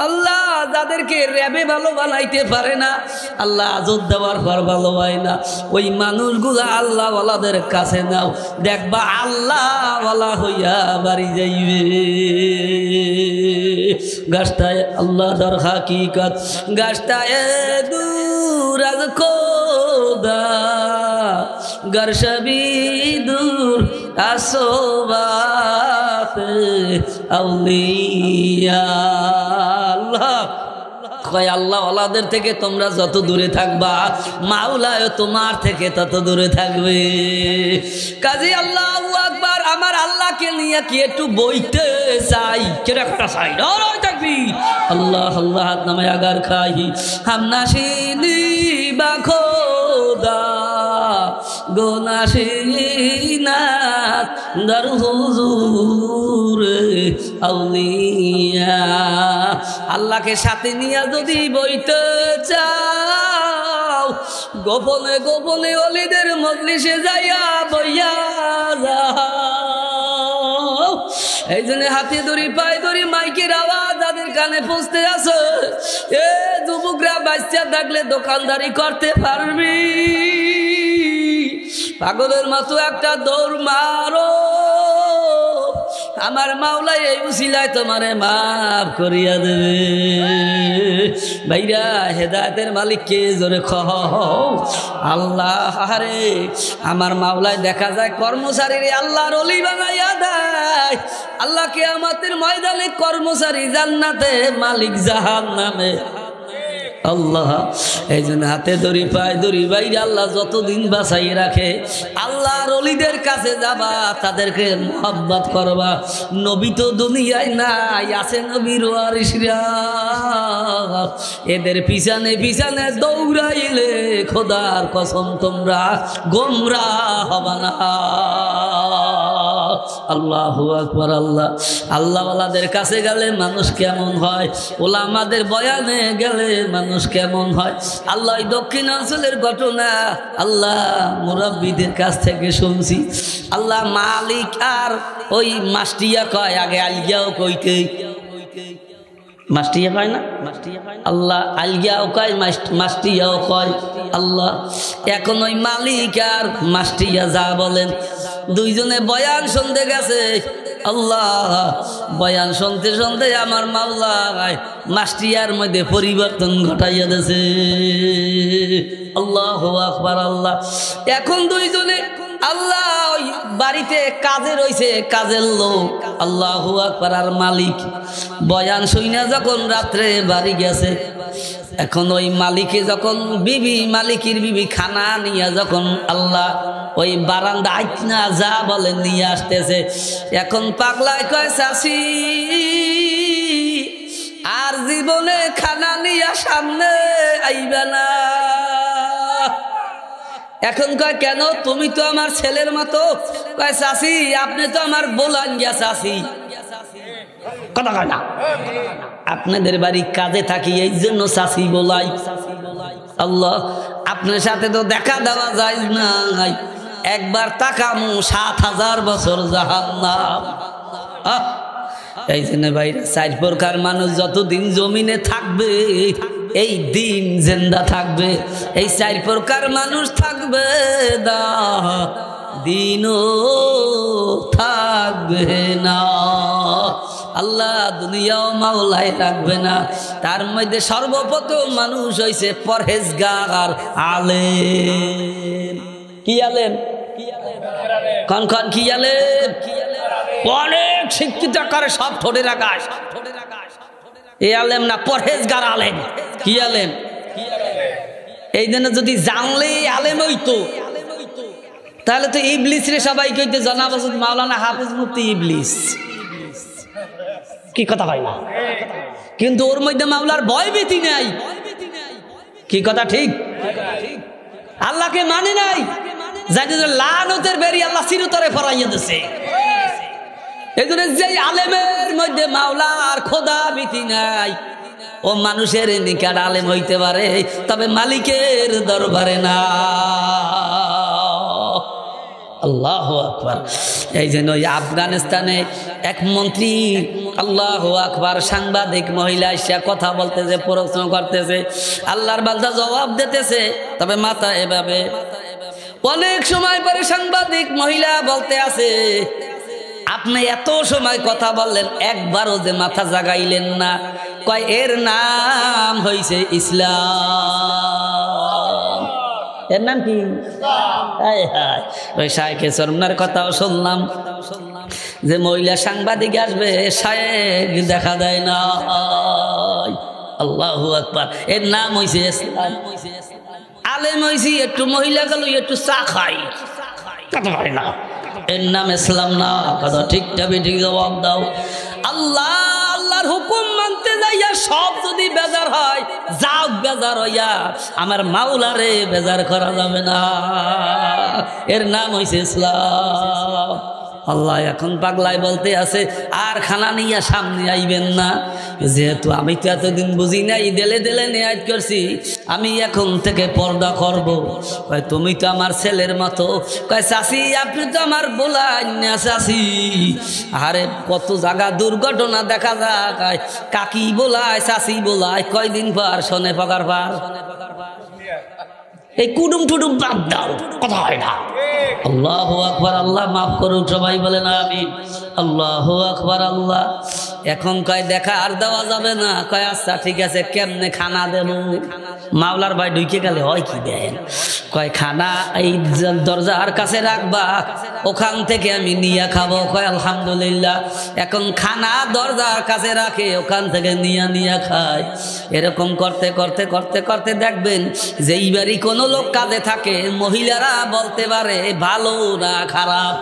আল্লাহ যাদেরকে র্যাবে ভালো বানাইতে পারে না, আল্লাহ আজত দেওয়ার পর ভালো হয় না, ওই মানুষগুলা আল্লাহ ওয়ালাদের কাছে নাও, দেখবা আল্লাহ ওয়ালা হইয়া বাড়ি যাইবে। গাছটায় আল্লাহ দর হাকিকত, গাছটায় দূর আজ খোদা গরশবি দূর আসোবাত আউলিয়া। আল্লাহ কয় আল্লাহ ওয়ালাদের থেকে তোমরা যত দূরে থাকবা, মাওলায় তোমার থেকে তত দূরে থাকবে। কাজী আল্লাহু আকবার। আমার আল্লাহকে নিয়ে কি একটু বইতে চাই, কেটা চাই নয় থাকবি। আল্লাহ আল্লাহ হাত নামে আগার খাই হামনাশিনি বা খোদা গোনাশিনাত দর হুজুর আউলিয়া। আল্লাহকে সাথে নিয়ে যদি বইতে চাও, গোপনে গোপনে ওলিদের মজলিসে যাইয়া বইয়া যাও। এই জন্য হাতে ধরি পায়ে ধরি মাইকের আওয়াজ যাদের কানে পৌঁছতে আছে, এ যুবকরা বাচ্চা থাকলে দোকানদারি করতে পারবি, পাগলের মতো একটা দৌড় মারো। আমার মাওলা এই উসিলায় তোমারে মাফ করিয়া দেবে। ভাইরা হেদায়েতের মালিক কে জোরে কহ আল্লাহ। আরে আমার মাওলায় দেখা যায় কর্মচারীরে আল্লাহর ওলি বানাইয়া দেয়। আল্লাহ কিয়ামতের ময়দানে কর্মচারী জান্নাতে, মালিক জাহান্নামে। আল্লাহ এই জন্য হাতে ধরি পায়ে ধরি বাইরে আল্লাহ যতদিন বাঁচাই রাখে, আল্লাহর ওলিদের কাছে যাবা, তাদেরকে মহব্বত করবা। নবী তো দুনিয়ায় নাই, আছে নবীর ওয়ারিসরা। এদের পিছনে পিছনে দৌড়াইলে খোদার কসম তোমরা গোমরাহ হবা না। আল্লাহু আকবার। আল্লাহ আল্লাহওয়ালাদের কাছে গেলে মানুষ কেমন হয়, ওলামাদের বয়ানে গেলে মানুষ কেমন হয়। আল্লাহ দক্ষিণাঞ্চলের ঘটনা আল্লাহ মুরাব্বিদের কাছ থেকে শুনছি। আল্লাহ মালিক আর ওই মাস্টিয়া কয়, আগে আলগিয়াও কইতে মাস্টিয়া কয় না, আল্লাহ আলগিয়াও কয় মাস্টিয়াও কয়। আল্লাহ এখন ওই মালিক আর মাস্টিয়া যা বলেন, দুইজনে বয়ান শুনতে গেছে। আল্লাহ বয়ান শুনতে শুনতে আমার মাওলা মাস্টিয়ার মধ্যে পরিবর্তন ঘটাইয়া দিয়েছে। আল্লাহু আকবার। আল্লাহ এখন দুইজনে আল্লাহ ওই বাড়িতে কাজে রইছে, কাজের লোক। আল্লাহু আকবার। আর মালিক বয়ান শুইনা যখন রাত্রে বাড়ি গেছে, এখন ওই মালিকে যখন বিবি, মালিকের বিবি খানা নিয়ে যখন আল্লাহ ওই বারান্দা আইনা যা বলেন নিয়ে আসতেছে, এখন পাগলায় কয় চাচি আর জীবনে খানা নিয়ে সামনে আইবে না। এখন কয় কেন, তুমি তো আমার ছেলের মতো। কয় চাচি আপনি তো আমার বোলান গিয়া চাচি, কথা কয় না, আপনাদের বাড়ি কাজে থাকি এই জন্য চাচি বলাই। আল্লাহ আপনার সাথে তো দেখা দেওয়া যায় না, একবার তাকামু ৭,০০০ বছর জাহান্নাম। এই জন্য ভাইরা ৪ প্রকার মানুষ যতদিন জমিনে থাকবে, এই দিন জিন্দা থাকবে, এই ৪ প্রকার মানুষ থাকবে না, দিনও থাকবে না। আল্লাহ দুনিয়াও মাওলায় রাখবে না। তার মধ্যে সর্বপ্রথম মানুষ হইছে পরহেজগার আলেম। কি আলেম? কন কন কি আলেম? অনেক শিক্ষিত করে সব ঠোঁটে রাখাস, এ আলেম না, পরহেজগার আলেম। কি আলেম? এই জন্য যদি জানলে আলেম হইতো, তাহলে তো ইবলিস রে সবাই কইতে জনাব হযরত মাওলানা হাফেজ মুফতি ইবলিস। কি কথা হয় না? কিন্তু ওর মধ্যে মাওলার ভয় ভীতি নাই। কি কথা ঠিক? আল্লাহকে মানে নাই, জানি লানতের বেরি আল্লাহ চিরতরে ফরাইয়া দিছে। এই জন্য যে আলেমের মধ্যে মাওলার খোদা ভীতি নাই, ও মানুষের নিকট আলেম হইতে পারে, তবে মালিকের দরবারে না। আল্লাহু আকবার। এই জন্য ওই আফগানিস্তানে এক মন্ত্রী আল্লাহু আকবার সাংবাদিক মহিলা এসে কথা বলতেছে, প্রশ্ন করতেছে, আল্লাহর বান্দা জবাব দিতেছে, তবে মাথা এভাবে। অনেক সময় পরে সাংবাদিক মহিলা বলতে আছে, আপনি এত সময় কথা বললেন, একবারও যে মাথা জাগাইলেন না। কয় এর নাম হইছে ইসলাম। এর নাম কি? ওই শায়েখে চরমনার কথাও শুনলাম যে মহিলা সাংবাদিক আসবে, শায়েখ দেখা দেয় না। আল্লাহু আকবার। এর নাম হইছে ইসলাম। আলেম হইছি একটু, মহিলা গেল একটু চা খাই, কথা হয় না, এর নাম ইসলাম না। কথা ঠিকটা ঠিক জবাব দাও। আল্লাহর হুকুম মানতে যাইয়া সব যদি বেজার হয়, যাও বেজার হইয়া, আমার মাওলারে বেজার করা যাবে না। এর নাম হইছে ইসলাম। আল্লাহ এখন পাগলায় বলতে আছে, আর খানা নিয়ে সামনে আইবেন না, যেহেতু আমি তো এতদিন বুঝি নাই, দেলে দেলে নিয়াত করছি, আমি এখন থেকে পর্দা করব। কয় তুমি তো আমার ছেলের মতো। কয় চাচি আপনি তো আমার বোলাই না চাচি। আরে কত জায়গা দুর্ঘটনা দেখা যায়, কাকি বোলায় চাচি বোলায়, কয়দিন পর শোনে পগার পার। এই কুডুম টুডুম বাদ দাও, কথা হয় না। আল্লাহু আকবার। আল্লাহ মাফ করুন, সবাই বলেন আমিন। আল্লাহু আকবার। আল্লাহ এখন কয় দেখা আর দেওয়া যাবে না। কয় আচ্ছা ঠিক আছে, কেমনে খানা দেব? মাওলার ভাই ঢুকে গেলে হয় কি দেন? কয় খানা এই দরজার কাছে রাখবা, ওখান থেকে আমি নিয়ে খাবো। কয় আলহামদুলিল্লাহ। এখন খানা দরজার কাছে রাখে, ওখান থেকে নিয়ে খায়। এরকম করতে করতে করতে করতে দেখবেন যে এইবারই কোনো লোক কাজে থাকে, মহিলারা বলতে পারে ভালো না খারাপ,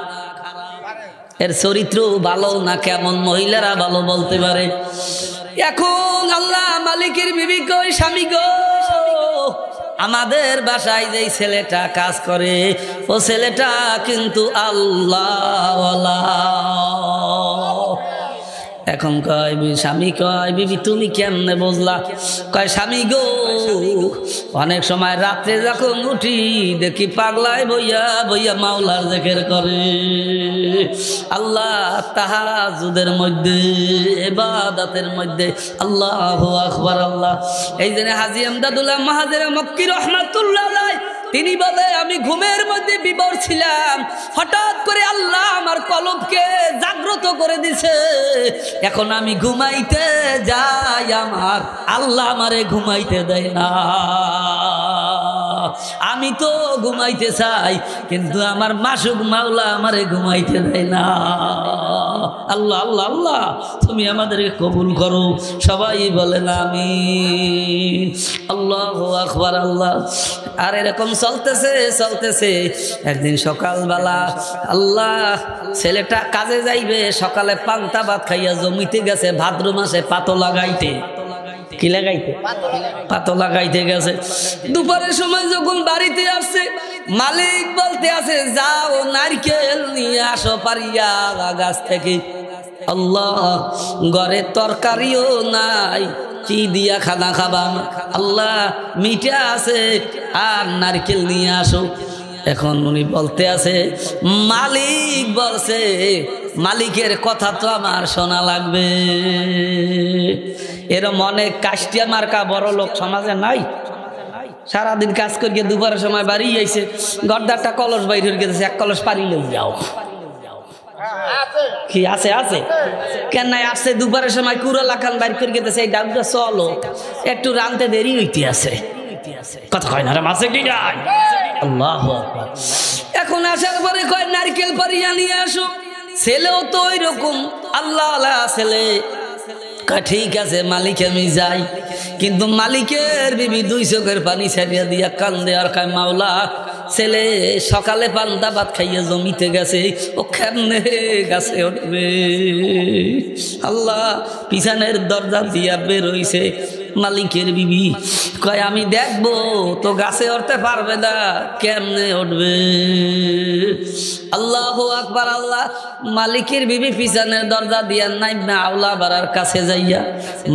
এর চরিত্র ভালো না কেমন, মহিলারা ভালো বলতে পারে। এখন আল্লাহ মালিকের বিবি কই, স্বামী গো, আমাদের বাসায় যেই ছেলেটা কাজ করে, ও ছেলেটা কিন্তু আল্লাহওয়ালা। এখন কয় স্বামী, কয় বিবি তুমি কেমনে বুঝলা? কয় স্বামী গো, অনেক সময় রাত্রে যখন উঠি দেখি পাগলায় বইয়া বইয়া মাওলার জিকির করে। আল্লাহ তাহাজ্জুদের মধ্যে, ইবাদতের মধ্যে। আল্লাহু আকবার। আল্লাহ এই জন্য হাজী আমদাদুল্লাহ মাহাজের মক্কি রহমাতুল্লাহ আলাইহি তিনি বলে, আমি ঘুমের মধ্যে বিভোর ছিলাম, হঠাৎ করে আল্লাহ আমার কলবকে জাগ্রত করে দিছে। এখন আমি ঘুমাইতে যাই, আমার আল্লাহ আমারে ঘুমাইতে দেয় না। আমি তো ঘুমাইতে চাই, কিন্তু আমার মাসুক মাওলা আমারে ঘুমাইতে দেয় না। আল্লাহ আল্লাহ আল্লাহ, তুমি আমাদেরকে কবুল করো, সবাই বলেন আমিন। আল্লাহু আকবার। আল্লাহ আর এরকম চলতেছে চলতেছে। একদিন সকালবেলা আল্লাহ ছেলেটা কাজে যাইবে, সকালে পান্তা ভাত খাইয়া জমিতে গেছে, ভাদ্র মাসে পাতো লাগাইতে। কি লাগাইতে? পাতো লাগাইতে গেছে। দুপুরের সময় যখন বাড়িতে আসছে, মালিক বলতে আছে যাও নারকেল নিয়ে আসো পারিয়া গাছ থেকে। আল্লাহ ঘরে তরকারিও নাই, কি দিয়া খানা খাবা? আল্লাহ মিঠা আছে আর নারকেল নিয়ে আসো। এখন উনি বলতে আছে, মালিক বলছে, মালিকের কথা তো আমার শোনা লাগবে। এরম অনেক কাষ্টিয়া মার্কা বড় লোক সমাজে নাই। সারাদিন কাজ করিয়ে দুপুরের সময় বাড়ি আইছে, গর্দারটা কলস বাইর হয়ে গেছে, এক কলস পানি লই যাও। কি আছে? আছে কেন নাই? আসছে দুপুরের সময় কুড়ো লাখান বাইর করে গেছে, এই ডাবটা চলো, একটু রানতে দেরি হইতে আছে, কথা কয় না রে মাসে কি যায়। আল্লাহু আকবার। এখন আসার পরে কয় নারকেল পারিয়া নিয়ে আসো। ছেলেও তো ওই রকম আল্লাহ আল্লাহ ছেলে। ঠিক আছে মালিক আমি যাই, কিন্তু মালিকের বিবি দুই চোখের পানি ছাড়িয়া দিয়া কান্দে আর কয় মাওলা, ছেলে সকালে পান্তা ভাত খাইয়া জমিতে গেছে, ও কেমনে গাছে উঠবে? আল্লাহ পিছনের দরজা দিয়া বের হইছে। মালিকের বিবি কয় আমি দেখবো, তো গাছে উঠতে পারবে না, কেমনে উঠবে? আল্লাহু আকবার। আল্লাহ মালিকের বিবি পিছনের দরজা দিয়া নাই না আওলা বাড়ার কাছে যাইয়া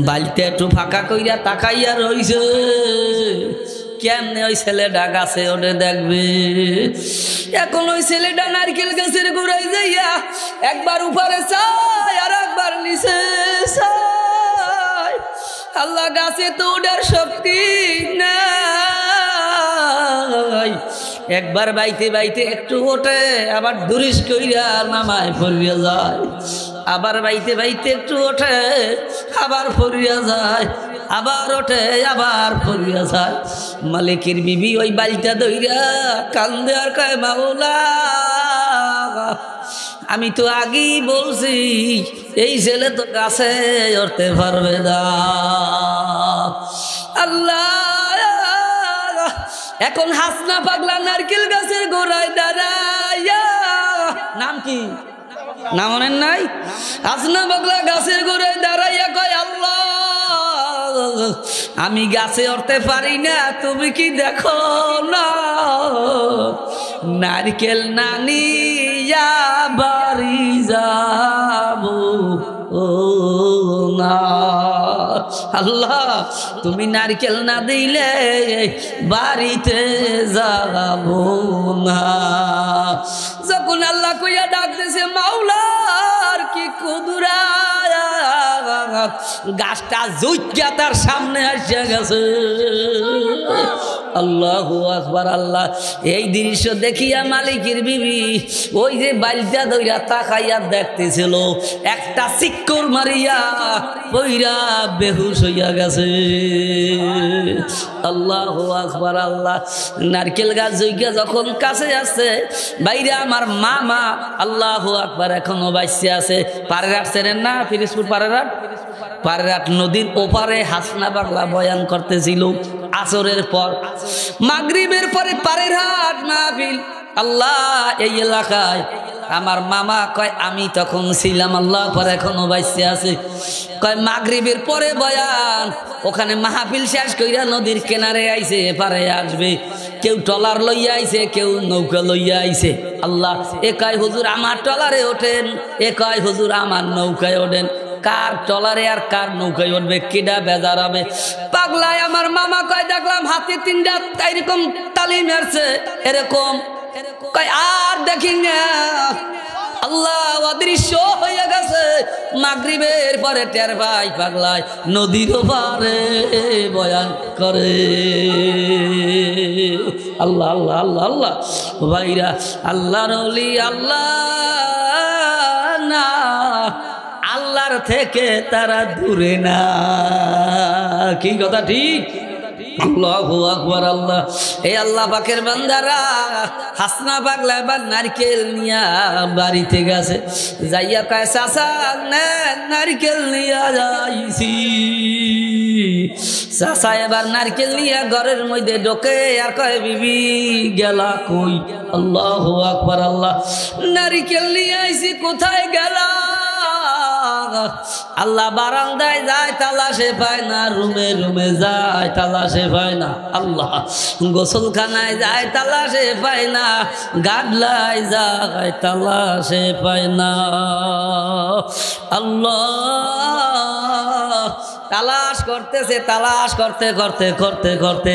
বালতে একটু ফাঁকা কইরা তাকাইয়া রইছে। কেমনে ওই ছেলেটা গাছে ওঠে দেখবে। এখন ওই ছেলেটা নারকেল গাছের গোড়ায় যাইয়া একবার উপরে চায় আর একবার নিচে চায়। আল্লাহ গাছে তো ওঠার শক্তি নাই। একবার বাইতে বাইতে একটু ওঠে, আবার দুরিশ কইরা নামায় পড়িয়া যায়। আবার বাইতে বাইতে একটু ওঠে, আবার পড়িয়া যায়। আবার ওঠে, আবার পড়িয়া যায়। মালিকের বিবি ওই বালটা দইরা কান্দে আর কয়, মাওলা আমি তো আগেই বলছি এই ছেলে তো গাছে উঠতে পারবে না। আল্লাহ এখন হাসনা পাগলা নারকেল গাছের গোড়ায় দাঁড়াইয়া, নাম কি নাম মনেন নাই? হাসনা পাগলা গাছের গোড়ায় দাঁড়াইয়া কয়, আল্লাহ আমি গাছে উঠতে পারি না, তুমি কি দেখো না নারকেল না নিয়া বাড়ি যাবো না। আল্লাহ তুমি নারকেল না দিলে বাড়িতে যাবো না। যখন আল্লাহ কইয়া ডাকতেছে মাওলার কি কুদরা, গাছটা জুইয়া তার সামনে আসে গেছে। আল্লাহু আকবার। আল্লাহ এই দৃশ্য দেখিয়া মালিকের বিবি ওই যে বালটা ধইরা তাকাইয়া দেখতেছিল, একটা চিক্কর মারিয়া পইরা বেহুশ হইয়া গেছে। আল্লাহু আকবার। আল্লাহ নারকেল গাছ জুইয়া যখন কাছে আসছে, বাইরে আমার মামা আল্লাহু আকবার এখনো বাইসে আছে। পারেরহাট চেনেন না? ফিরিজপুর পারেরহাট, পারেরহাট নদীর ওপারে হাসনা পাগলা বয়ান করতেছিল আসরের পর। মাগরিবের পরে পারেরহাট মাহফিল। আল্লাহ এই এলাকায় আমার মামা কয় আমি তখন ছিলাম, আল্লাহ পরে এখনো বাইসে আছে। কয় মাগরিবের পরে বয়ান, ওখানে মাহফিল শেষ কইরা নদীর কিনারে আইছে, পারে আসবে। কেউ ট্রলার লইয়া আইছে, কেউ নৌকা লইয়া আইছে। আল্লাহ এ কয় হুজুর আমার ট্রলারে ওঠেন, এ কয় হুজুর আমার নৌকায় ওঠেন। কার ট্রলারে আর কার নৌকায় উঠবে, কেডা বেজার হবে? পাগলায় আমার মামা কয় দেখলাম হাতে তিনটা এরকম তালি মারছে, এরকম কয় আর দেখি না। আল্লাহ অদৃশ্য হয়ে গেছে। মাগরিবের পরে টের ভাই পাগলায় নদীর পারে বয়ান করে। আল্লাহ আল্লাহ আল্লাহ আল্লাহ ভাইরা, আল্লাহর ওলি আল্লাহ না, আল্লাহর থেকে তারা দূরে না। কি কথা ঠিক? আল্লাহু আকবার। আল্লাহ এই আল্লাহ পাকের বান্দারা হাসনা পাগলা এবার নারকেল নিয়া বাড়িতে গেছে। যাইয়া কয় চাচা নারকেল নিয়া যাইছি। চাচা এবার নারকেল নিয়া ঘরের মধ্যে ঢোকে আর কয় বিবি গেলা কই? আল্লাহু আকবার। আল্লাহ নারকেল নিয়ে আইছি, কোথায় গেলা? আল্লাহ বারান্দায় যায় তালাশে পায় না, রুমে রুমে যায় তালাশে পায় না। আল্লাহ গোসলখানায় যায় তালাশে পায় না, গাডলায় যায় তালাশে পায় না। আল্লাহ তালাশ করতেছে, তালাশ করতে করতে করতে করতে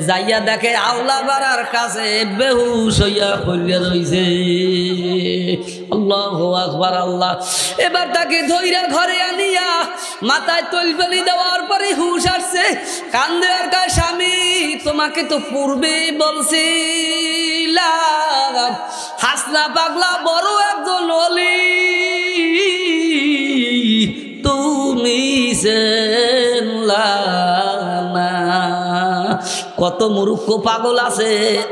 যাইয়া দেখে আওলা বাড়ার কাছে বেহুশ হইয়া পড়িয়া রইছে। আল্লাহু আকবার। আল্লাহ এবার তাকে ধইরা ঘরে আনিয়া মাথায় তৈলবেলি দেওয়ার পরে হুশ আসছে। কান্দে আর কয় স্বামী তোমাকে তো পূর্বেই বলছিলাম হাসনা পাগলা বড় একজন ওলি, তুমি না। কত মূর্খ পাগল আছে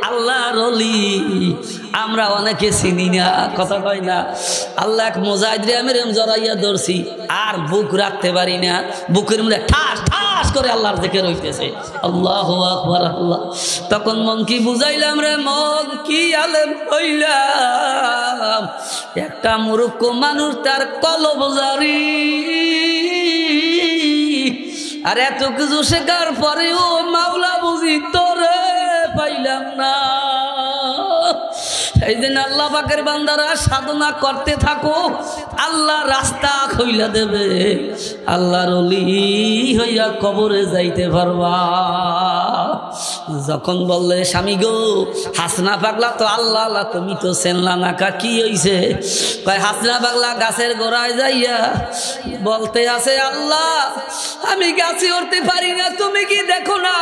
আল্লাহর ওলি, আমরা অনেকে চিনি না, কথা কয় না। আল্লাহ এক মুজাহিদ রে আমি জড়াইয়া ধরছি, আর বুক রাখতে পারি না, বুকের মধ্যে ঠাস ঠাস করে আল্লাহর জিকির হইতেছে। আল্লাহু আকবার। আল্লাহ তখন মন কি বুঝাইলাম রে, মন কি আলেম হইলাম, একটা মূর্খ মানুষ তার কলব জারি, আর এত কিছু শেখার পরেও মাওলা বুঝি তোরে পাইলাম না। এই জন্য আল্লাহ পাকের বান্দারা সাধনা করতে থাকো, আল্লাহ রাস্তা খুইলা দেবে, আল্লাহর ওলি হইয়া কবরে যাইতে পারবা। যখন বললে স্বামী গো হাসনা পাগলা তো আল্লাহ আল্লাহ তুমি তো চেনলা না, কা কি হইছে? কয় হাসনা পাগলা গাছের গোড়ায় যাইয়া বলতে আছে আল্লাহ আমি গাছে উঠতে পারি না, তুমি কি দেখো না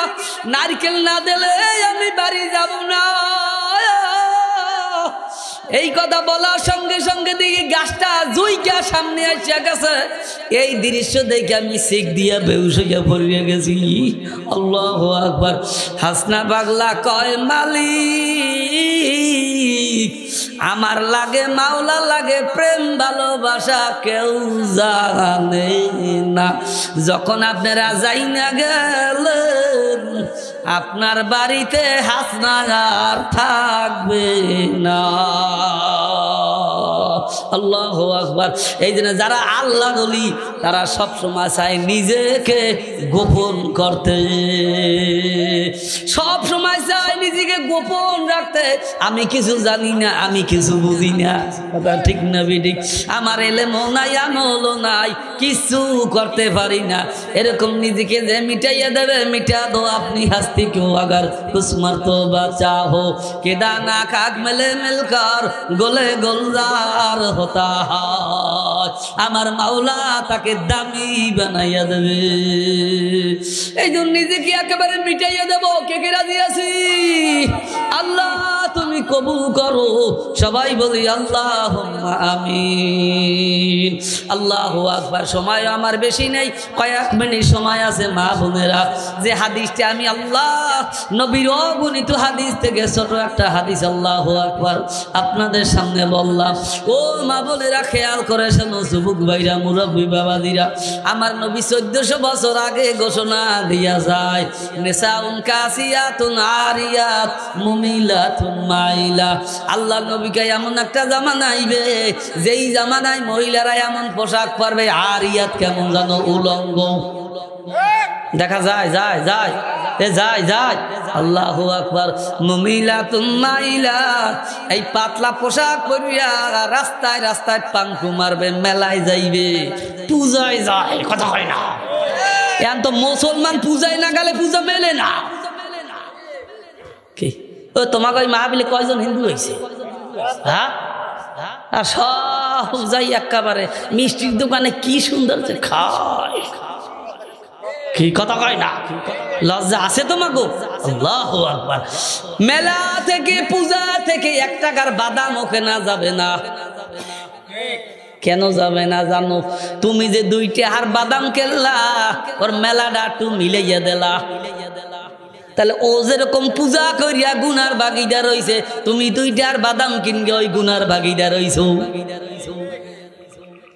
নারকেল না দিলে আমি বাড়ি যাব না। এই কথা বলার সঙ্গে সঙ্গে দেখি গাছটা জুইকা সামনে আসিয়া গেছে। এই দৃশ্য দেখে আমি শিখ দিয়া বেহুশ হইয়া পড়িয়া গেছি। আল্লাহু আকবার। হাসনা পাগলা কয় মালিক আমার লাগে মাওলা লাগে প্রেম ভালোবাসা কেউ জানে না। যখন আপনারা যাই না গেলেন আপনার বাড়িতে হাসনা আর থাকবে না। আল্লাহু আকবার। এই জন্য যারা আল্লাহ বলি তারা সবসময় চায় নিজেকে গোপন করতে, সব সময় চায় নিজেকে গোপন রাখতে। আমি কিছু জানি না, আমি কিছু বুঝি না, কথা ঠিক না বিঠিক? আমার এলেমও নাই, আমলও নাই, কিছু করতে পারি না, এরকম নিজেকে যে মিটাইয়া দেবে মিটা দো আপনি হাস্তি কেউ আগার কুসমার তো বাঁচা হো কে দানা খাক মেলে মিলকর গোলে গোলদার হতা হয়। আমার মাওলা তাকে দামি বানাইয়া দেবে। এই জন্য নিজেকে একেবারে মিটাইয়া দেব। কে কে রাজি আছি? আল্লাহ তুমি কবুল করো। সবাই বলি আল্লাহুম্মা আমিন। আল্লাহু আকবার। সময় আমার বেশি নেই, কয়েক মিনিট সময় আছে। মা বোনেরা, যে হাদিসটা আমি আল্লাহ নবীর অগণিত হাদিস থেকে ছোট একটা হাদিস আল্লাহু আকবার আপনাদের সামনে বললাম। ও মা বোনেরা খেয়াল করে শোনো, যুবক ভাইরা, মুরব্বী বাবাদিরা, আমার নবী 1400 বছর আগে ঘোষণা দিয়া যায় নিসাউন কাসিয়াতুন আরিয়াত মুমিলাতুন মাইলা। আল্লাহ নবীকে এমন একটা জামানা আইবে যেই জামানায় মহিলারা এমন পোশাক পরবে, আরিয়াত কেমন জানো, উলঙ্গ দেখা যায় যায় যায় যায় যায়। আল্লাহু আকবার। মুমিলাতুন মাইলা, এই পাতলা পোশাক পরিয়া রাস্তায় রাস্তায় পাঙ্কু মারবে, মেলায় যাইবে, পূজায় যায়, কথা হয় না? এখন তো মুসলমান পূজায় না গেলে পূজা মেলে না। কি ও তোমাকে ওই মাহফিলে কয়জন হিন্দু হয়েছে? হ্যাঁ, আর সব যাই একেবারে মিষ্টির দোকানে কি সুন্দর যে খায়, কি কথা কয় না? লজ্জা আছে তোমাকে? আল্লাহু আকবার। মেলা থেকে পূজা থেকে 1 টাকার বাদাম ওকে না যাবে না। কেন যাবে না জানো? তুমি যে 2 টাকার বাদাম কেনলা, ওর মেলাটা একটু মিলাইয়া দিলা, তাহলে ও যেরকম পূজা করিয়া গুনার ভাগিদার হইছে, তুমি 2 টাকার বাদাম কিনগে ওই গুনার ভাগিদার হইছো।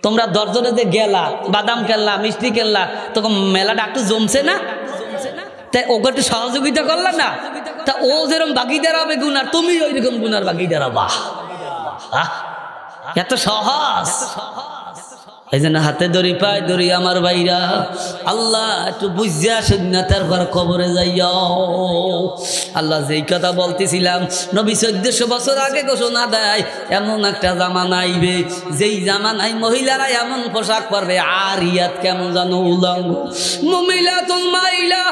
তোমরা 10 জনে যে গেলা, বাদাম কেনলা, মিষ্টি কেনলা, তখন মেলাটা একটু জমছে না? তাই ওকে একটু সহযোগিতা করলা না? তা ও যেরকম ভাগিদার হবে গুনার, তুমি ওই রকম গুনার ভাগিদার হবা। এত সহজ। এই জন্য হাতে ধরি পায়ে ধরি আমার ভাইরা, আল্লাহ একটু বুঝিয়া শুনিয়া তারপর কবরে যাইও। আল্লাহ যেই কথা বলতেছিলাম, নবী 1400 বছর আগে ঘোষণা দেয় এমন একটা জামানা আইবে যেই জামানায় মহিলারা এমন পোশাক পরবে, আরিয়াত কেমন জানো, উলঙ্গ। মুমিলাতুল মাইলা।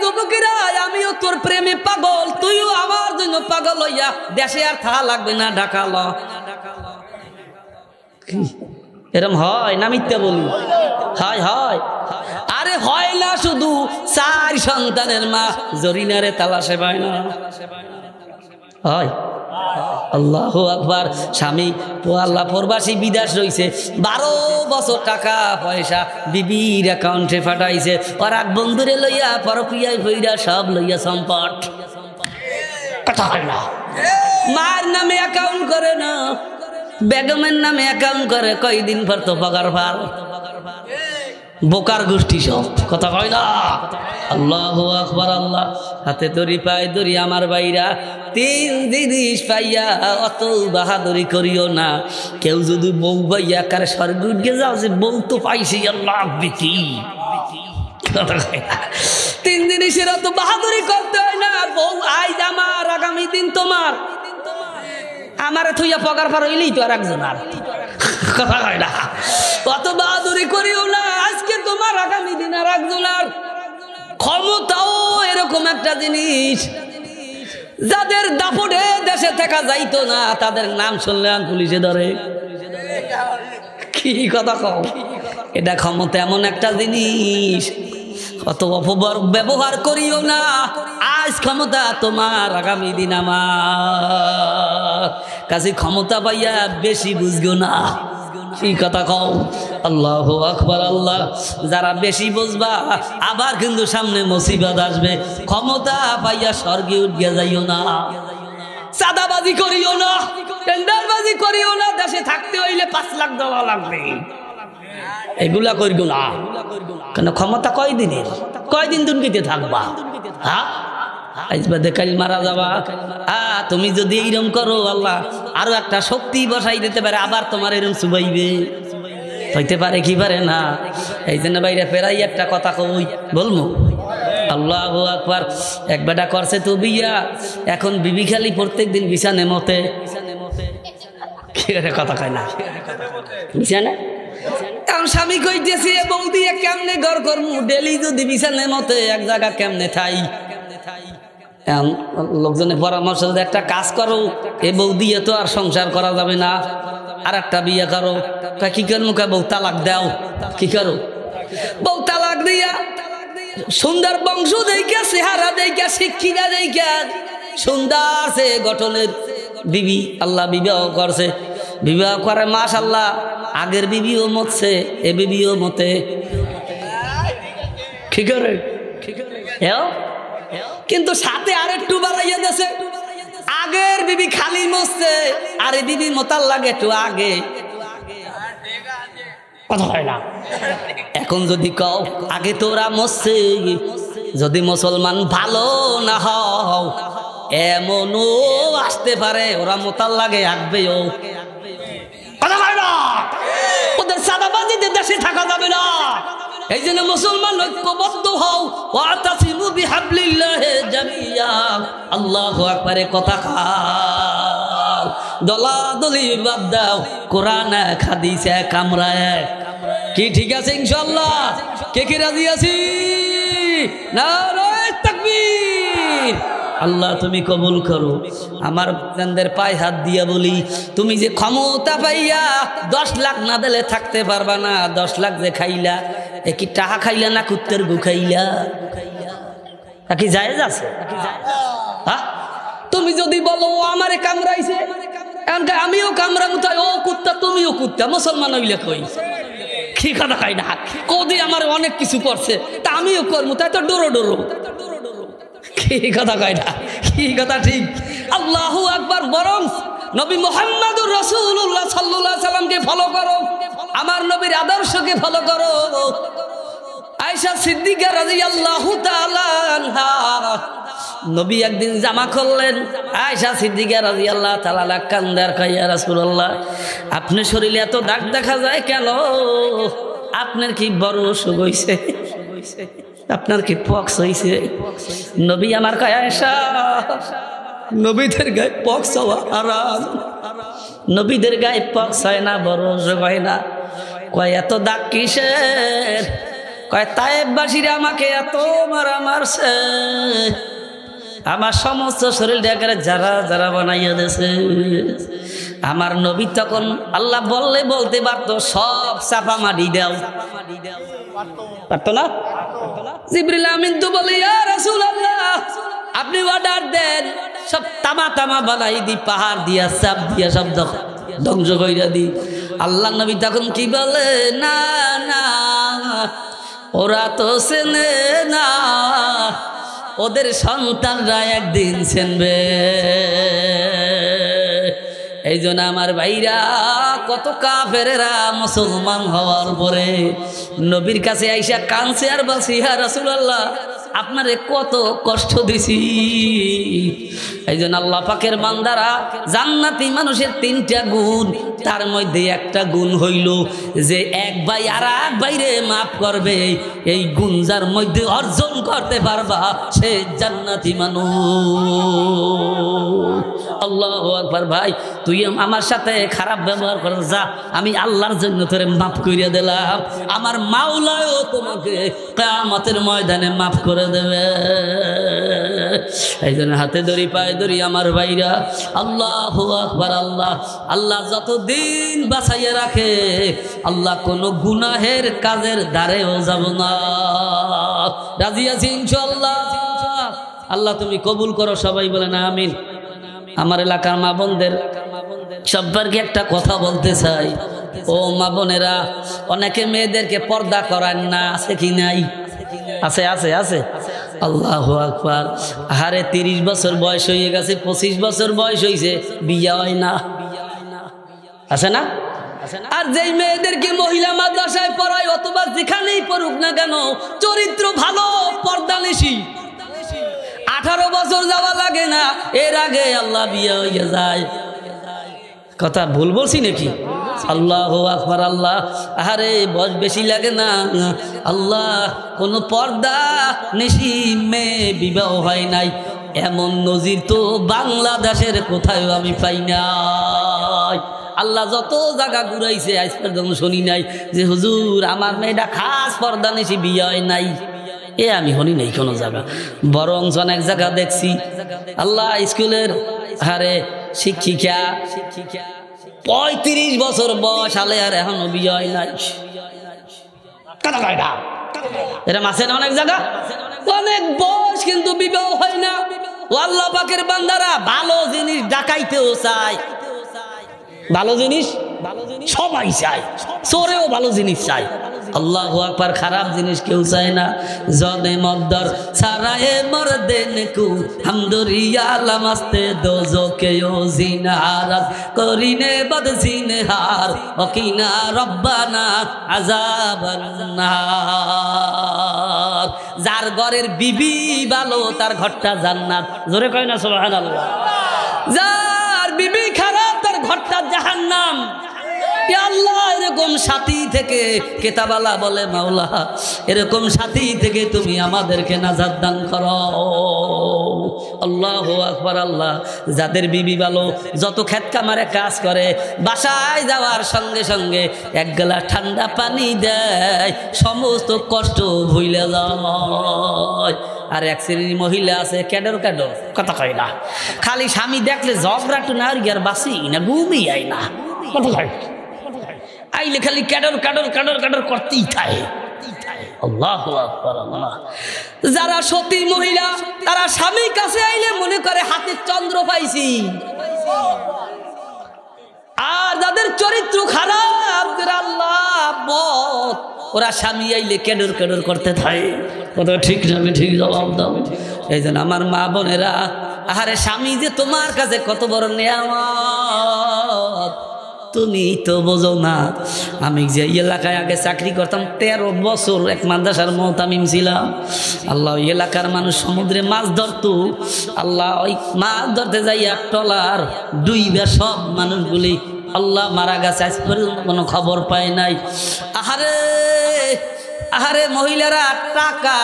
যুবকেরা, আমিও তোর প্রেমে পাগল, তুইও আমার জন্য পাগল হইয়া দেশে আর থাকা লাগবে না, ঢাকা ল। এরম হয় না? মিথ্যা বলি? হয় হয়। আরে হয় না শুধু, 4 সন্তানের মা জরিনারে তালাশে পায় না, হয়। আল্লাহু আকবার। স্বামী আল্লাহ প্রবাসী বিদেশ রইছে, 12 বছর টাকা পয়সা বিবির অ্যাকাউন্টে পাঠাইছে, ওর এক বন্ধুরে লইয়া পরকিয়ায় ভইরা সব লইয়া সম্পদ, কথা হয় না? মার নামে অ্যাকাউন্ট করে না, বেগমের নামে অ্যাকাউন্ট করে, কয়দিন পর তো পগার ফাল, বোকার গোষ্ঠী সব, কথা কয় না? আল্লাহু আকবার। আল্লাহ হাতে ধরি পায়ে ধরি আমার ভাইরা, 3 জিনিস পাইয়া অত বাহাদুরি করিও না। কেউ যদি বউ পাইয়া কারে স্বর্গে উঠে যাও যে বউ তো পাইছি, আল্লাহ বিতি, 3 জিনিসের অত বাহাদুরি করতে হয় না। বউ আজ আমার, আগামী দিন তোমার। আমারে থইয়া পগার পার হইলেই তো আর একজন আর কথা হয় না। অত বাহাদুরি করিও না, আজকে তোমার আগামী দিন আর একজন আর। ক্ষমতাও এরকম একটা জিনিস, যাদের দাপটে দেশে থাকা যাইতো না তাদের নাম শুনলে পুলিশে ধরে। কি কথা কও, এটা ক্ষমতা এমন একটা জিনিস, অত অপব্যবহার করিও না। আজ ক্ষমতা তোমার, আগামী দিন আমার। কাছে ক্ষমতা পাইয়া বেশি বুঝগো না। কি কথা কও, আল্লাহু আকবার। আল্লাহ, যারা বেশি বুঝবা আবার কিন্তু সামনে মুসিবত আসবে। ক্ষমতা পাইয়া স্বর্গে উঠিয়া যাইও না, চাঁদাবাজি করিও না, টেন্ডারবাজি করিও না। দেশে থাকতে হইলে 5 লাখ দেওয়া লাগবে, এগুলা করিও না। কেন, ক্ষমতা কয়দিনের, কয়দিন দুর্নীতিতে থাকবা? হ্যাঁ, আজ বাদে কাল মারা যাবা। তুমি যদি এইরকম করো, আল্লাহ আরো একটা শক্তি বসাই দিতে পারে, আবার তোমার এরকম চুবাইবে। হইতে পারে কি পারে না? এই জন্য বাইরে ফেরাই একটা কথা কই, বলবো। আল্লাহু আকবার। এক বেটা করছে তো বিয়া, এখন বিবি খালি প্রত্যেক দিন বিছানে মতে। কথা কয় না, বিছানে কারণ স্বামী কইতেছে বৌদি কেমনে ঘর করমু, ডেলি যদি বিছানে মতে এক জায়গা কেমনে থাই। লোকজনের পরামর্শ, একটা কাজ করো, এ বৌদি তো আর সংসার করা যাবে না, আর একটা বিয়ে করো। কি করবো? বউ তালাক দাও। কি করো? বউ তালাক দিয়া সুন্দর বংশ দেখা, চেহারা দেখা, শিক্ষিতা দেখা, সুন্দর সে গঠনের বিবি আল্লাহ বিবাহ করছে। বিবাহ করে মাশাআল্লাহ, আগের বিবিও মতছে, এ বিবিও মতে। কি করে? কিন্তু সাথে আর একটু বাড়াইয়া দিয়েছে, আগের বিবি খালি মরছে, আর এই বিবি মতার লাগে একটু আগে। কথা হয় না? এখন যদি কও আগে তোরা মরছে, যদি মুসলমান ভালো না হও, এমনও আসতে পারে ওরা মতার লাগে আসবেও। কথা হয় না? ওদের সাদাবাজিতে দেশে থাকা যাবে না। এই জন্য মুসলমান ঐক্যবদ্ধ হও, ওয়াতাসিমু বিহাবলিল্লাহি জামিয়া। আল্লাহু আকবার। কথা খাও, দলাদলি বাদ দাও, কোরআন হাদিসে কামরায়। কি ঠিক আছে ইনশাআল্লাহ? কে কে রাজি আছি? নারে তাকবীর। আল্লাহ তুমি কবুল করো। আমার বান্দাদের পায়ে হাত দিয়া বলি, তুমি যে ক্ষমতা পাইয়া 10 লাখ না দিলে থাকতে পারবা না। 10 লাখ যে খাইলা, এ কি টাকা খাইলা না কুত্তের গু খাইলা? কি জায়েজ আছে? হ্যাঁ, তুমি যদি বলো ও আমারে কামড়াইছে, আমিও কামড়ামু, তাই ও কুত্তা তুমিও কুত্তা, মুসলমান হইলে কই? কি কথা খাই না, কদি আমার অনেক কিছু করছে, তা আমিও করবো, তাই তো ডোরো ডোরো। কি কথা কয় না? কি কথা ঠিক? আল্লাহু আকবার। বরং নবী মুহাম্মদুর রাসূলুল্লাহ সাল্লাল্লাহু আলাইহি সাল্লামকে ফলো করো, আমার নবীর আদর্শকে ফলো করো। আয়েশা সিদ্দিকা রাদিয়াল্লাহু তাআলা আনহা, নবী একদিন জামা খুললেন, আয়েশা সিদ্দিকা রাদিয়াল্লাহু তাআলা কান্দার কয়, ইয়া রাসূলুল্লাহ, আপনার শরীরে এত দাগ দেখা যায় কেন? আপনার কি বড় অসুখ হইছে? আপনার কি পক্স হইছে? নবী আমার কয়, আয়েশা, নবীদের গায়ে পক্স হওয়া হারাম। নবীদের গায়ে পক্স হয় না, বড় অসুখ হয় না। কয় এত দাগ কিসের? কয় তায়েববাসীরা আমাকে এত মারা মারছে, আমার সমস্ত শরীরটাকে যারা যারা বানাইয়া দিয়েছে। আমার নবী তখন আল্লাহ বললে বলতে পারতো, সব চাপা মাটি দাও, পারতো না? জিবরিল আমিন তো বলে, ইয়া রাসূলুল্লাহ, আপনি অর্ডার দেন, সব তামা তামা বানাই দি, পাহাড় দিয়া চাপ দিয়া সব ধ্বংস কইরা দি। আল্লাহ নবী তখন কি বলে, না না, ওরা তো চেনে না, ওদের সন্তানরা একদিন চিনবে। এই জন্য আমার ভাইরা, কত কাফেরেরা মুসলমান হওয়ার পরে নবীর কাছে আইসা কাঁদছে আর বলছে, ইয়া রাসূলুল্লাহ, আপনারে কত কষ্ট দিছি। এই জন্য আল্লাহ পাকের বান্দারা, জান্নাতি মানুষের 3টা গুণ, তার মধ্যে একটা গুণ হইল যে এক ভাই আর এক ভাইরে মাফ করবে। এই গুণ যার মধ্যে অর্জন করতে পারবা, সে জান্নাতি মানুষ। আল্লাহু আকবার। ভাই তুই আমার সাথে খারাপ ব্যবহার করে যা, আমি আল্লাহর জন্য তোরে মাফ করিয়া দিলাম, আমার মাওলাও তোমাকে কিয়ামতের ময়দানে মাফ করে দেবে। এই জন্য হাতে ধরি পায়ে ধরি আমার ভাইরা, আল্লাহু আকবার। আল্লাহ আল্লাহ যতদিন বাঁচাইয়া রাখে আল্লাহ কোনো গুনাহের কাজের দ্বারেও যাব না। রাজি আছি ইনশাআল্লাহ? আল্লাহ তুমি কবুল করো, সবাই বলেন আমিন। আমার এলাকার মা বোনদের সবাইকে একটা কথা বলতে চাই, ও মা বোনেরা, অনেকে মেয়েদেরকে পর্দা করান না, আছে কি নাই? আছে আছে আছে। আল্লাহু আকবার। আরে 30 বছর বয়স হয়ে গেছে, 25 বছর বয়স হয়েছে, বিয়ে হয় না, আছে না? আর যেই মেয়েদেরকে মহিলা মাদ্রাসায় পড়ায় অথবা যেখানেই পড়ুক না কেন, চরিত্র ভালো, পর্দা নিশি, 18 বছর যাওয়া লাগে না, এর আগে আল্লাহ বিয়ে হয়ে যায়। কথা ভুল বলছি নাকি? আল্লাহু আকবার। আল্লাহ আরে বয়স বেশি লাগে না, আল্লাহ কোন পর্দা নিশি মেয়ে বিবাহ হয় নাই, এমন নজির তো বাংলাদেশের কোথাও আমি পাই নাই। আল্লাহ যত জায়গা ঘুরাইছে আজ পর্যন্ত শুনি নাই যে হুজুর আমার মেয়েটা খাস পর্দা নিশি বিয়ে হয় নাই, এ আমি শুনি নাই কোনো জায়গা। বরং অনেক জায়গা দেখছি আল্লাহ স্কুলের হারে শিক্ষিকা 35 বছর বয়স আলে আর এখনো বিয়ে হয় নাই। এরকম আছে না অনেক জায়গা, অনেক বয়স কিন্তু বিবাহ হয় না। ও আল্লাহ পাকের বান্দারা, ভালো জিনিস ডাকাইতেও চায়, ভালো জিনিস সবাই চায়, চোরেও ভালো জিনিস চায়। আল্লাহু আকবার। খারাপ জিনিস কেউ চায় না। জনে মদ্দর সারায়ে মরদেন কু হামদুরিয়া লামাস্তে দোজকে ও জিনারাত করিনে বদ জিনহার ওকিনা রব্বানা আযাবান নার। যার ঘরের বিবি ভালো তার ঘরটা জান্নাত, জোরে কয় না সুবহানাল্লাহ। যার বিবি খারাপ তার ঘরটা জাহান্নাম। আল্লাহ এরকম সাথী থেকে কেতাবালা বলে মাওলা এরকম সাথী থেকে তুমি আমাদেরকে নাজাত দান করো। আল্লাহু আকবার। আল্লাহ যাদের বিবি ভালো, যত খেত কামারে কাজ করে, বাসায় যাওয়ার সঙ্গে সঙ্গে এক গ্লাস ঠান্ডা পানি দেয়, সমস্ত কষ্ট ভুলে যায়। আর এক শ্রেণীর মহিলা আছে ক্যাডর ক্যাডর, কথা কয় না, খালি স্বামী দেখলে ঝগড়াটু না আর বাসি না, ঘুমই আয় না, কথা কয় আইলে খালি ক্যাডর ক্যাডর ক্যাডর ক্যাডর করতেই থাকে। আল্লাহু আকবার। আল্লাহ যারা সতী মহিলা তারা স্বামীর কাছে আইলে মনে করে হাতে চন্দ্র পাইছি, আর যাদের চরিত্র খারাপ আল্লাহ বদ, ওরা স্বামী আইলে ক্যাডর ক্যাডর করতে থাকে। কথা ঠিক না? আমি ঠিক জবাব দাও। এই জন্য আমার মা বোনেরা, আরে স্বামী যে তোমার কাছে কত বড় নেয়ামত তুমি তো বোঝো না। আমি যে এলাকায় আগে চাকরি করতাম 13 বছর এক মাদ্রাসার মোহতামিম ছিলাম। আল্লাহ ওই এলাকার মানুষ সমুদ্রে মাছ ধরতো, আল্লাহ ওই মাছ ধরতে যাইয়া ট্রলার ডুইবা সব মানুষগুলি আল্লাহ মারা গেছে, আজ পর্যন্ত কোনো খবর পায় নাই। আহারে আহারে মহিলারা টাকা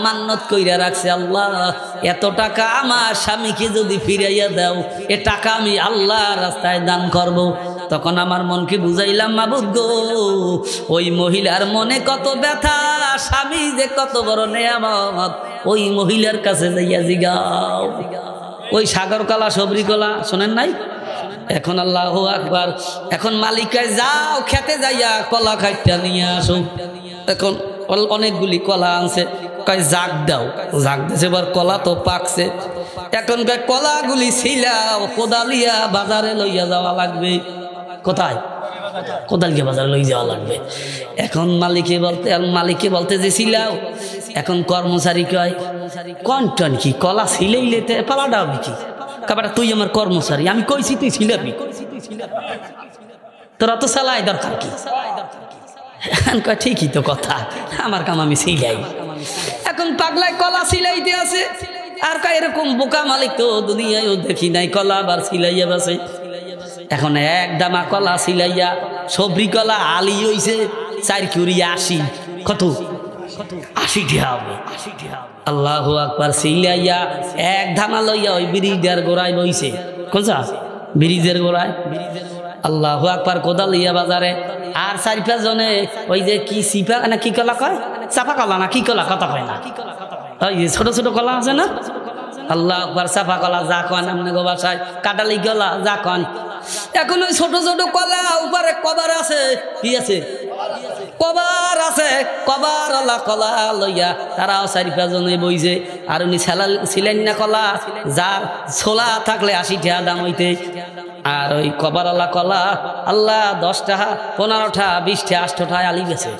মান্নত কইরা রাখছে, আল্লাহ এত টাকা আমার স্বামীকে যদি ফিরাইয়া দাও, এ টাকা আমি আল্লাহ রাস্তায় দান করব। তখন আমার মনকে বুঝাইলাম, মাবুদ গো ওই মহিলার মনে কত ব্যথা, স্বামী যে কত বড় নেয়ামত, ওই মহিলার কাছে যাইয়া জিগাও। ওই সাগর কলা সবরি কলা শোনেন নাই? এখন আল্লাহু আকবার, এখন মালিকায় যাও খেতে যাইয়া কলা খাইটা নিয়ে আসো। এখন অনেকগুলি কলা আনছে, কয় জাগ দাও, জাগ দিয়েছে, এবার কলা তো পাকছে। এখন কয় কলাগুলি ছিলাও কোদালিয়া বাজারে লইয়া যাওয়া লাগবে। কোথায়? কোদাল গিয়ে বাজারে লই যাওয়া লাগবে। এখন মালিকে বলতে যে ছিলাও, এখন কর্মচারী কয় কন্টন কি কলা ছিলেই লেতে পালাডা কি কাবাটা, তুই আমার কর্মচারী, আমি কইছি তুই ছিলাবি, তোরা তো চালাই দরকার কি? কয় ঠিকই তো কথা, আমার কাম আমি সিলাই। এখন পাগলায় কলা সিলাইতে আছে, আর কয় এরকম বোকা মালিক তো দুনিয়ায় দেখি নাই, কলা আবার সিলাইয়া বাসে। এখন এক দামা কলা সিলাইয়া সবরি কলা আলি হইছে 4 কুড়ি 80, কত 80 টাকা হবে। আল্লাহু আকবার। সিলাইয়া এক ধামা লইয়া ওই ব্রিজের গোড়ায় বইছে, কোনটা ব্রিজের গোড়ায় আল্লাহু আকবার কোদাল ইয়া বাজারে আর 4-5 জনে ওই যে কি সিপা না কি কলা কয় চাপা কলা না কি কলা কথা কয় না ওই ছোট ছোট কলা আছে না আল্লাহু আকবার চাপা কলা যা কন আমনে গো ভাষায় কাটালি কলা যা কন এখন ওই ছোট ছোট কলা উপরে কভার আছে কি আছে কভার আছে কভার আলা কলা লইয়া তারাও 4-5 জনে বইছে আর উনি ছিলেন না কলা যার ছোলা থাকলে 80 টাকা দাম হইতে আর ওই কভারওয়ালা কলা আল্লাহ 10 টাকা 15 টাকা 20 টাকা 8 টাকা আলি গেছে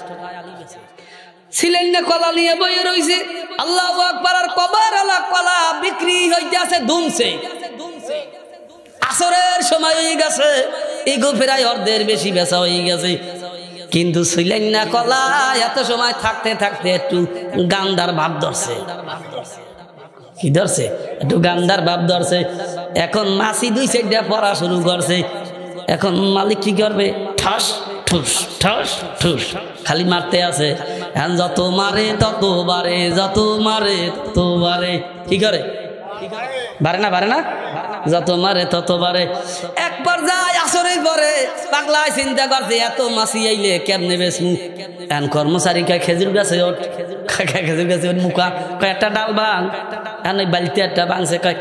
ছিলেন না কলা নিয়ে বইয়ে রইছে আল্লাহু আকবার আর কভারওয়ালা কলা বিক্রি হইতাছে ধুমছে আসরের সময় হয়ে গেছে এগো প্রায় অর্ধের বেশি বেচা হয়ে গেছে কিন্তু ছিলেন না কলা এত সময় থাকতে থাকতে একটু গান্ধার ভাব ধরছে কি ধরছে একটু গান্ধার ভাব ধরছে এখন মাছি 2-4টা পড়া শুরু করছে এখন মালিক কি করবে ঠাস ঠুস ঠাস ঠুস খালি মারতে আছে এখন যত মারে তত বাড়ে যত মারে তত বাড়ে কি করে বাড়ে না যত মারে তত বাড়ে এক পর্যায়ে আসরের পরে পাগলায় চিন্তা করছে এত মাছি আইলে কেমনে বেসমু এখন কর্মচারী কয় খেজুর গাছে ওঠ খেজুর গাছে ওঠ মুখা কয় একটা ডাল ভাঙ এখন ওই বালিতে একটা ভাঙছে কয়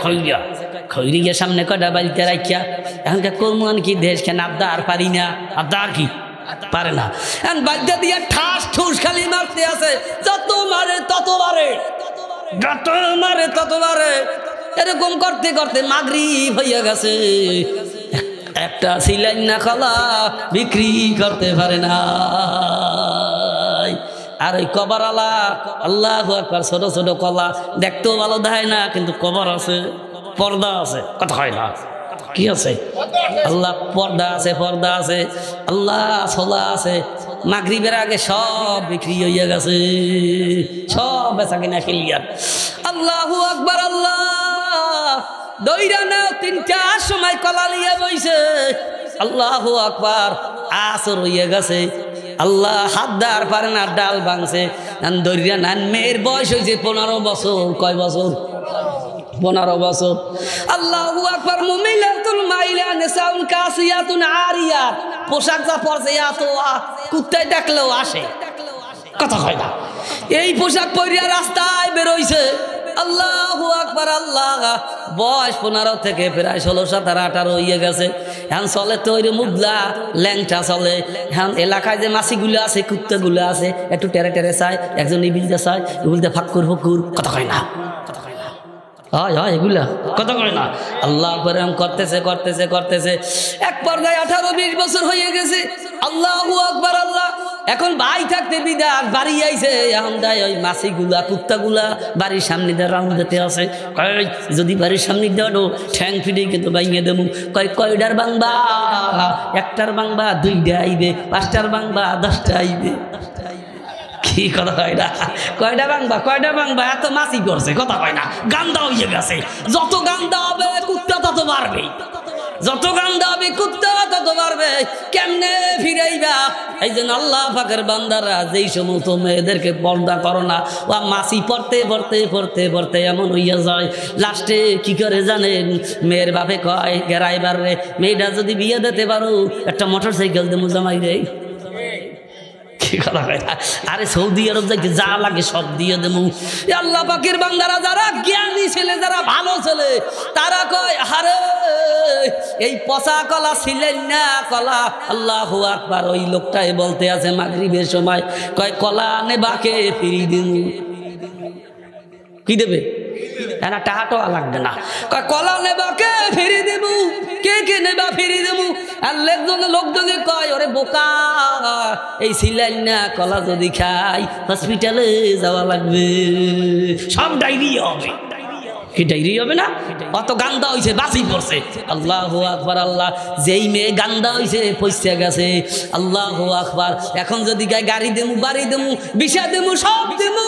খৈরি গিয়ে সামনে কয়টা বালিতে রাখিয়া এখন কর্মান কি দেশ কেন আবদা আর পারি না আবদা আর কি পারে না এখন বালিতে দিয়ে ঠাস ঠুস খালি মারতে আছে যত মারে তত বাড়ে যত মারে তত বাড়ে এরকম করতে করতে মাগরিব হইয়া গেছে একটা ছিলেন না কলা বিক্রি করতে পারে না আর ওই কভারওয়ালা আল্লাহু আকবার ছোট ছোট কলা দেখতেও ভালো দেখায় না কিন্তু কভার আছে পর্দা আছে কথা হয় না কি আছে আল্লাহ পর্দা আছে আল্লাহ ছোলা আছে মাগরিবের আগে সব বিক্রি হইয়া গেছে সব বেচা কিনা ক্লিয়ার আল্লাহু আকবার আল্লাহ দইরা না 3টার সময় কলা লিয়ে বইছে আল্লাহু আকবার আসর হইয়া গেছে আল্লাহ হাত দার পারে না ডাল ভাঙছে দইরা না মেয়ের বয়স হয়েছে 15 বছর কয় বছর 15 বছর আল্লাহু আকবার মুমিনাতুল মাইলা নিসাউন কাসিয়াতুন আরিয়াত পোশাক যা পরছে এত কুত্তায় দেখলেও আসে কথা হয় না এই পোশাক পরিয়া রাস্তায় বের হইছে আল্লাহু আকবার আল্লাহ বয়স 15 থেকে প্রায় 16-17-18 হয়ে গেছে এখন চলে তো ওই মুদলা ল্যাংটা চলে এখন এলাকায় যে মাছিগুলো আছে কুত্তাগুলো আছে একটু টেরে টেরে চায় একজন ইবিলতে চায় ইবিলতে ফাক্কুর ফকুর কথা কয় না এগুলা কথা কয় না আল্লাহ করতেছে এক পর্যায়ে 18-20 বছর হয়ে গেছে আল্লাহু আকবার আল্লাহ এখন ভাই থাকতে বিদাত বাড়ি আইছে এখন দেয় ওই মাছিগুলা কুত্তাগুলা বাড়ির সামনে দিয়ে রাউন্ড দিতে আছে যদি বাড়ির সামনে দেওয়া ঠ্যাং ফিটে কিন্তু বাইঙে দেবো কয়টার বাংবা একটার বাংবা 2টা আইবে 5টার বাংবা 10টা আইবে কি কথা হয় না কয়টা বাংবা এত মাছি করছে কথা হয় না গান্দা হয়ে গেছে যত গান্দা হবে কুত্তা তত বাড়বে যত গান্দা হবে কুত্তা তত বাড়বে কেমনে ফিরাইবা এই জন্য আল্লাহ পাকের বান্দারা যেই সমস্ত মেয়েদেরকে পর্দা করো না ও মাছি পড়তে এমন হইয়া যায় লাস্টে কি করে জানেন মেয়ের বাপে কয় গেরাইবার রে মেয়েটা যদি বিয়ে দিতে পারো একটা মোটরসাইকেল দেবো জামাই রে আরে সৌদি আরব যাইতে যা লাগে সব দিয়ে দেবো আল্লাহ পাকের বান্দারা যারা জ্ঞানী ছেলে যারা ভালো ছেলে তারা কয় আরে এই পচা কলা ছিলেন না কলা আল্লাহু আকবার ওই লোকটাই বলতে আছে মাগরিবের সময় কয় কলা নেবাকে ফিরি দিন কি দেবে না টাকাটা লাগবে না কলা নেবাকে ফিরি দেব কে নেবা ফিরি দেবো আর লোকজনে কয় ওরে বোকা এই ছিলেন না কলা যদি খাই হসপিটালে যাওয়া লাগবে সব ডায়রিয়া হবে কি ডায়রিয়া হবে না অত গান্দা হইছে বাঁচি পড়ছে আল্লাহু আকবার আল্লাহ যেই মেয়ে গান্দা হইছে পয়সা গেছে আল্লাহু আকবার এখন যদি গাড়ি দেবো বাড়ি দেবো বিষা দেবো সব দেবো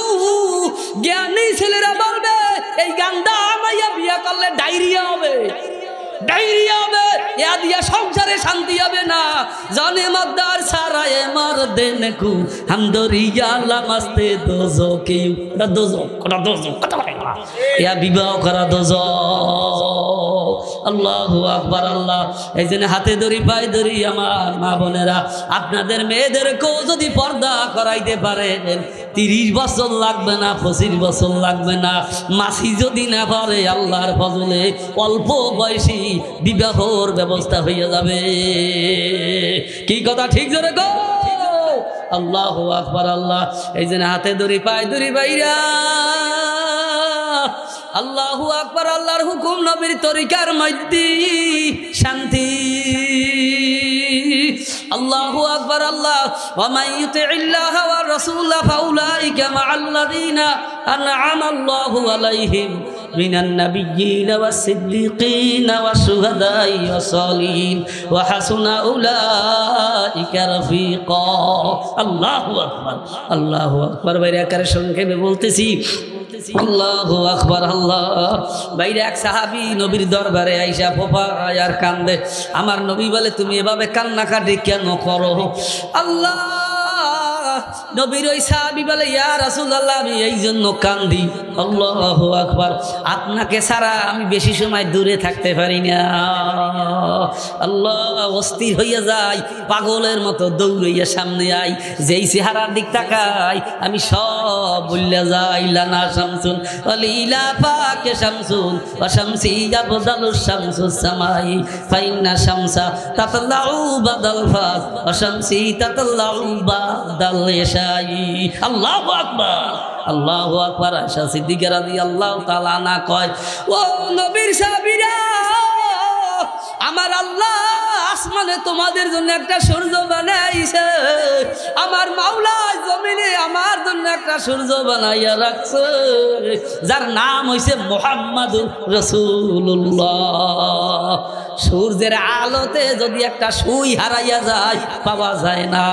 জ্ঞানী ছেলেরা বলবে এই গান্দা মাইয়া বিয়া করলে ডায়রিয়া হবে ইয়া দিয়া সংসারে শান্তি হবে না জানে মদ্দার সারায়ে মার দেনে কু হাম দরিয়া লামাস্তে দোজো কেউ দোজো কথা হয় না ইয়া বিবাহ করা দোজো আল্লাহু আকবার। আল্লাহ এই জন্য হাতে ধরি পায়ে ধরি আমার মা বোনেরা, আপনাদের মেয়েদেরকেও যদি পর্দা করাইতে পারেন 30 বছর লাগবে না, 25 বছর লাগবে না, মাসি যদি না পারে আল্লাহর ফজলে অল্প বয়সী বিবাহর ব্যবস্থা হয়ে যাবে। কি কথা ঠিক জোরে গো? আল্লাহু আকবার। আল্লাহ এই জন্য হাতে ধরি পায়ে ধরি ভাইরা, আল্লাহু আকবার। আল্লাহর হুকুম নবীর তরিকার মধ্যে শান্তি। আল্লাহু আকবার। আল্লাহ ওয়া মান ইউতিইল্লাহা ওয়ার রাসূলা ফাউলাইকা মাআল্লাযীনা আন'আমা আল্লাহু আলাইহিম মিনান নাবিয়্যিনা ওয়াস-সিদ্দীকিনা ওয়াশ-শুহাদা'i ওয়াস-সালিহিন ওয়া হাসুনা উলাইকা রাফীকা। আল্লাহু আকবার। আল্লাহু আকবার। বাইরে আকারে সংক্ষেপে বলতেছি আল্লাহু আকবার। আল্লাহ বাইরে এক সাহাবী নবীর দরবারে আইসা ফোফা আর কান্দে। আমার নবী বলে তুমি এভাবে কান্নাকাটি কেন করো? আল্লাহ নবীর ওই সাহাবী বলে ইয়া রাসূলুল্লাহ আমি এই জন্য কান্দি। আল্লাহু আকবার। আপনাকে ছাড়া আমি বেশি সময় দূরে থাকতে পারি না। আল্লাহ অস্থির হইয়া যায়, পাগলের মতো দৌড়াইয়া সামনে আই, যেই চেহারার দিক তাকাই আমি সব ভুলে যাই। লানা শামসুন ওয়ালিলা পাকে শামসুন ওয়া শামসি আবদালুস শামসুস সামাই ফাইন্না শামসা তাতলাউ বাদাল ফাস ওয়া শামসি তাতলাউ বাদাল ইশাই। আল্লাহু আকবার। আল্লাহু আকবার। আয়েশা সিদ্দিকা রাদিয়াল্লাহু তাআলা আনহা কয় ও নবীর সাহাবীরা, আমার আল্লাহ আসমানে তোমাদের জন্য একটা সূর্য বানাইছে, আমার মাওলা জমিনে আমার জন্য একটা সূর্য বানাইয়া রাখছে, যার নাম হইছে মুহাম্মাদুর রাসূলুল্লাহ। সূর্যের আলোতে যদি একটা সুই হারাইয়া যায় পাওয়া যায় না,